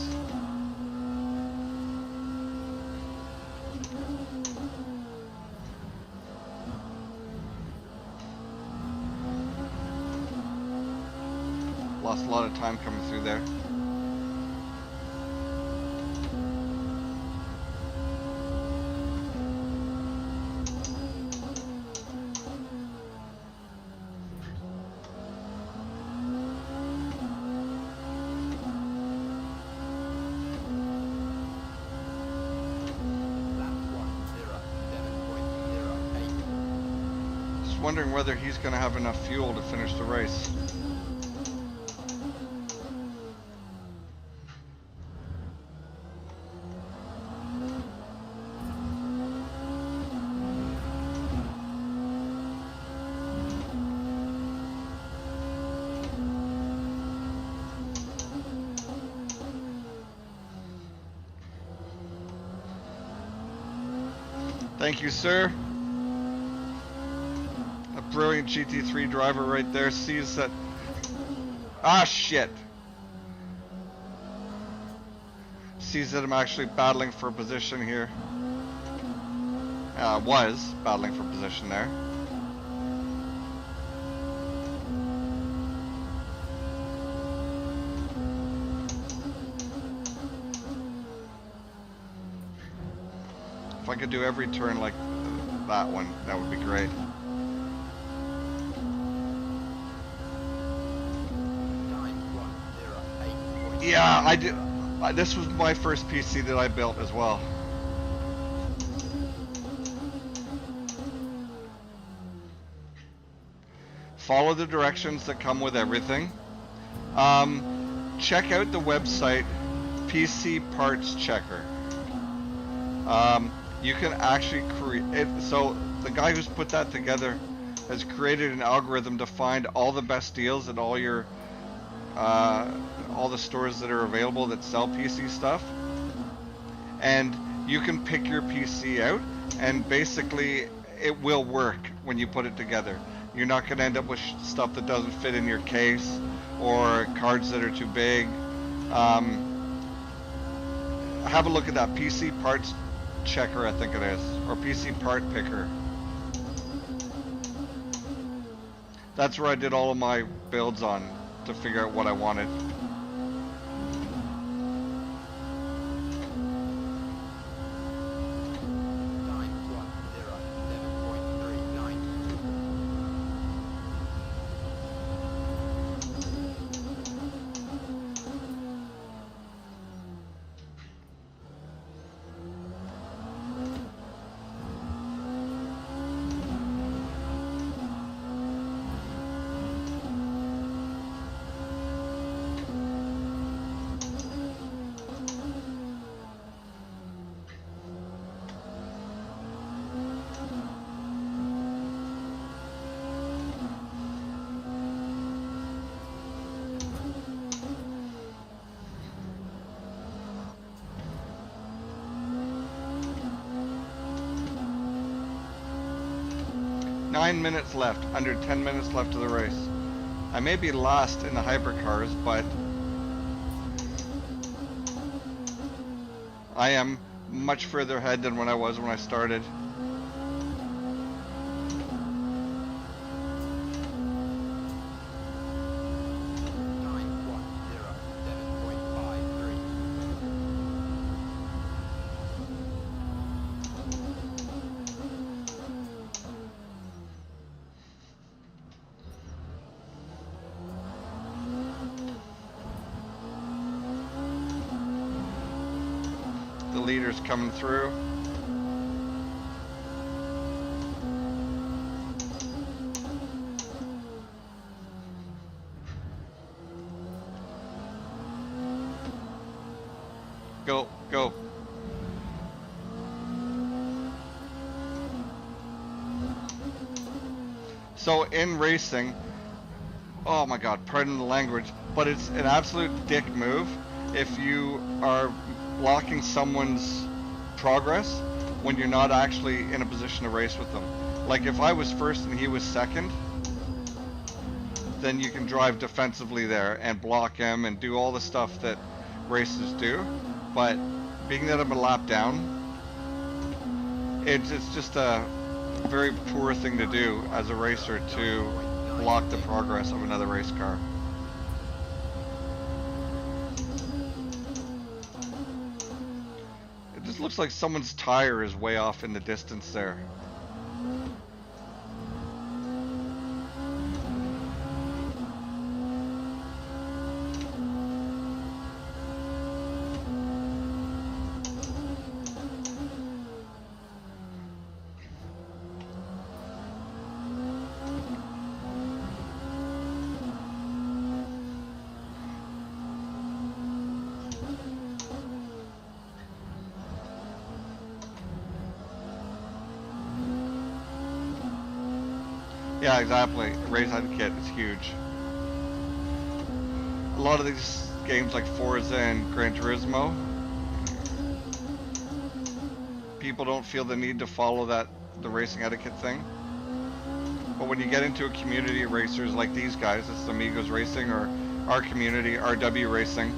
Lost a lot of time coming through there. Lap 107.08. Just wondering whether he's going to have enough fuel to finish the race. Thank you, sir. A brilliant GT3 driver right there sees that. Ah, shit. Sees that I'm actually battling for position here. Was battling for position there. If I could do every turn like that one, that would be great. Time 108.8. Yeah, I did. This was my first PC that I built as well. Follow the directions that come with everything. Check out the website PC Parts Checker. You can actually create. So the guy who's put that together has created an algorithm to find all the best deals at all your all the stores that are available that sell PC stuff, and you can pick your PC out, and basically it will work when you put it together. You're not going to end up with stuff that doesn't fit in your case or cards that are too big. Have a look at that PC parts checker, I think it is, or PC part picker. That's where I did all of my builds on to figure out what I wanted. Time 11.39. Nine minutes left, under 10 minutes left of the race. I may be lost in the hypercars, but I am much further ahead than when I was when I started. Time 107.53. The leader's coming through. Go, go. So in racing, oh my god, pardon the language, but it's an absolute dick move if you are blocking someone's progress when you're not actually in a position to race with them. Like if I was first and he was second, then you can drive defensively there and block him and do all the stuff that racers do. But being that I'm a lap down, it's just a very poor thing to do as a racer to block the progress of another race car. It just looks like someone's tire is way off in the distance there. Yeah, exactly. Race etiquette is huge. A lot of these games like Forza and Gran Turismo, people don't feel the need to follow the racing etiquette thing. But when you get into a community of racers like these guys, it's Amigos Racing or our community, RW Racing,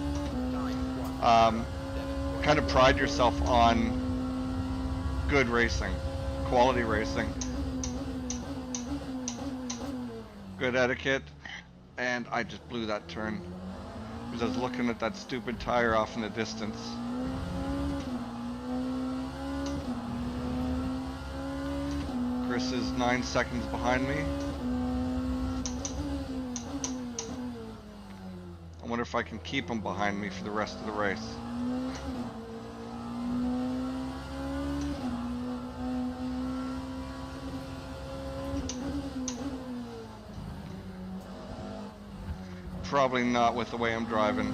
kind of pride yourself on good racing, quality racing. Good etiquette, and I just blew that turn because I was looking at that stupid tire off in the distance. Chris is 9 seconds behind me. I wonder if I can keep him behind me for the rest of the race. Probably not with the way I'm driving.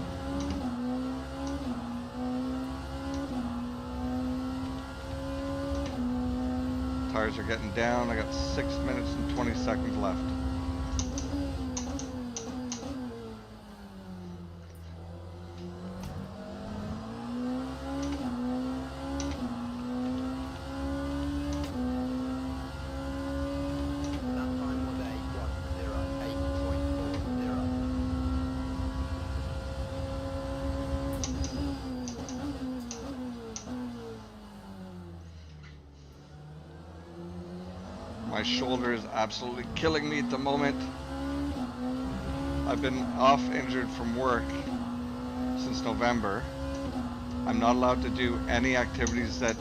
Tires are getting down. I got 6 minutes and 20 seconds left. My shoulder is absolutely killing me at the moment. I've been off injured from work since November. I'm not allowed to do any activities that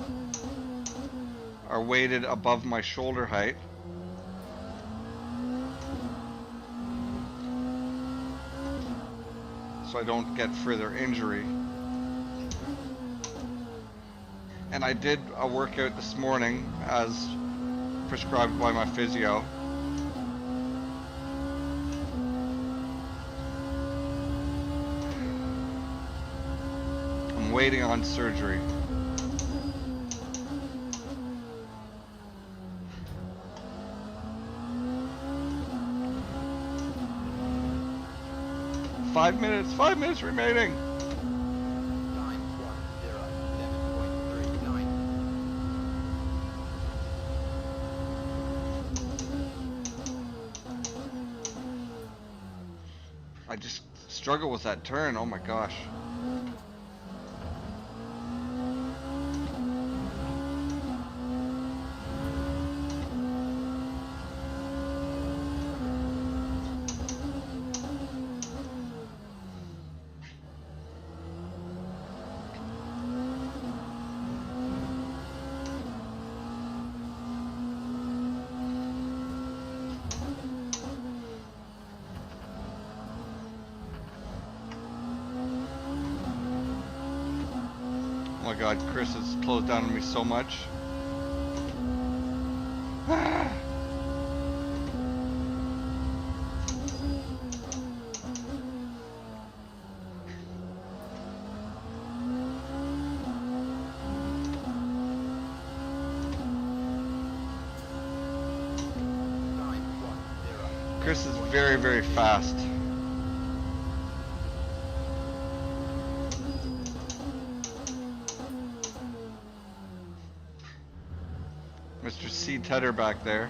are weighted above my shoulder height. So I don't get further injury. And I did a workout this morning as prescribed by my physio. I'm waiting on surgery. Five minutes remaining. Time 1:07.39. I just struggle with that turn. Oh my gosh. Oh my god, Chris has closed down on me so much. Time 1:00. Chris is very, very fast. Mr. C. Tedder back there.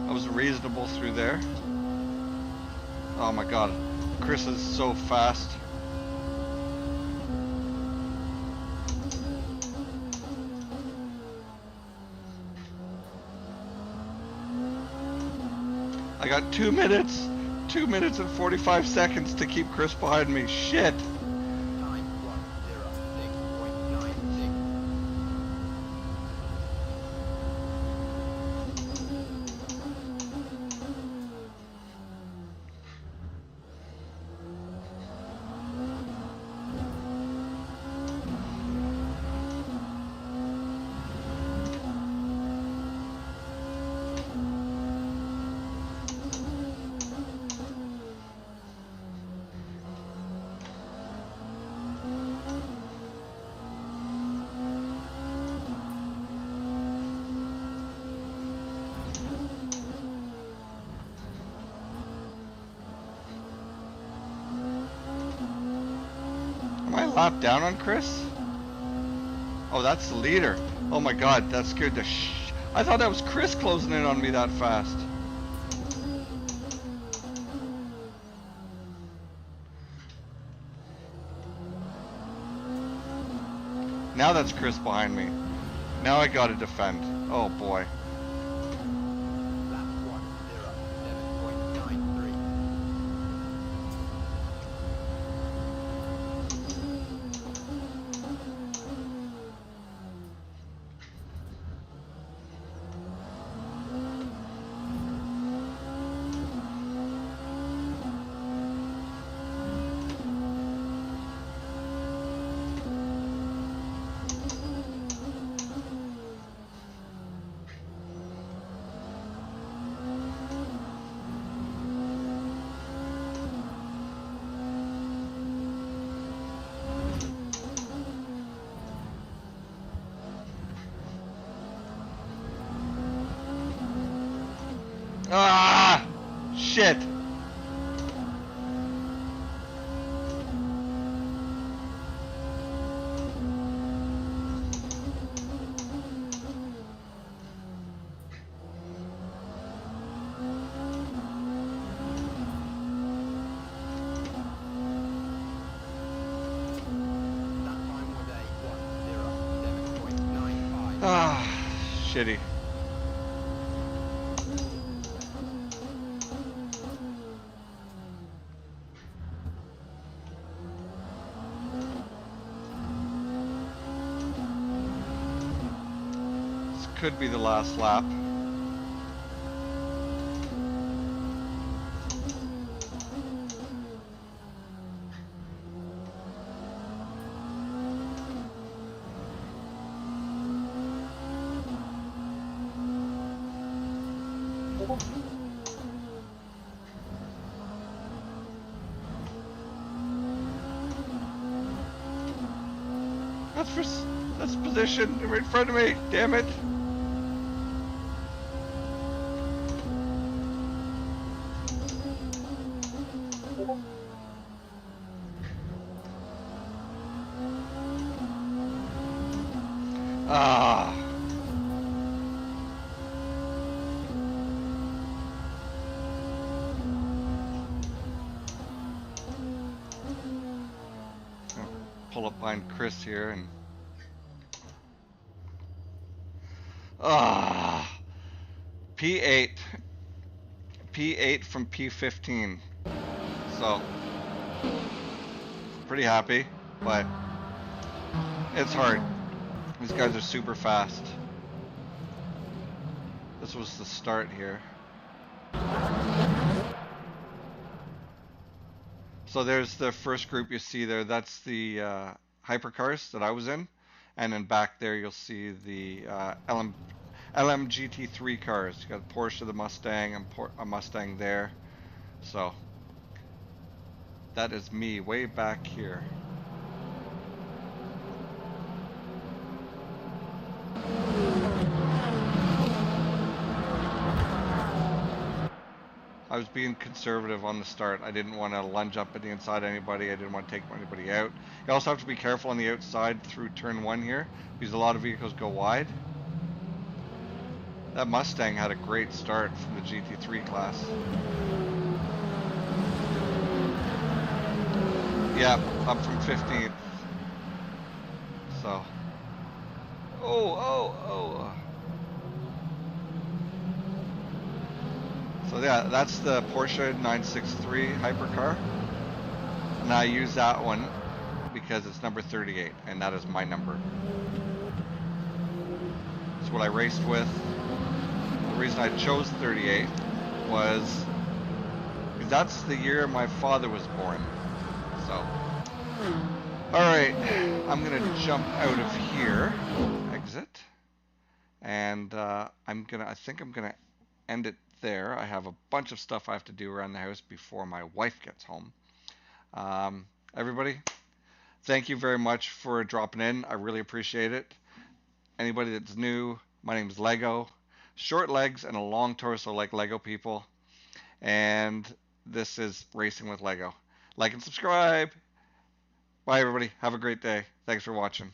I was reasonable through there. Oh my god, Chris is so fast. I got 2 minutes. 2 minutes and 45 seconds to keep Chris behind me. Shit. Time 1:06.96. Am I a lap down on Chris? Oh, that's the leader. Oh my god, that scared the I thought that was Chris closing in on me that fast. Now that's Chris behind me. Now I gotta defend. Oh boy. Lap 1:07.93. shit. That time was a 1:07.95. Ah, shitty. This could be the last lap. That's position right in front of me. Damn it. Ah. Pull up behind Chris here and P8 from P15. So pretty happy, but it's hard. These guys are super fast. This was the start here. So there's the first group you see there. That's the hypercars that I was in. And then back there you'll see the LMGT3 cars. You got Porsche, the Mustang, and a Mustang there. So that is me way back here. I was being conservative on the start. I didn't want to lunge up at the inside of anybody. I didn't want to take anybody out. You also have to be careful on the outside through turn 1 here, because a lot of vehicles go wide. That Mustang had a great start from the GT3 class. Yeah, up from 15th. So. Oh. So yeah, that's the Porsche 963 hypercar. And I use that one because it's number 38, and that is my number. It's what I raced with. The reason I chose 38 was because that's the year my father was born. So, alright, I'm gonna jump out of here, exit, and I think I'm gonna end it there. I have a bunch of stuff I have to do around the house before my wife gets home. Everybody, thank you very much for dropping in. I really appreciate it. Anybody that's new, my name is Lego. Short legs and a long torso like Lego people. And this is Racing with Lego. Like and subscribe. Bye everybody. Have a great day. Thanks for watching.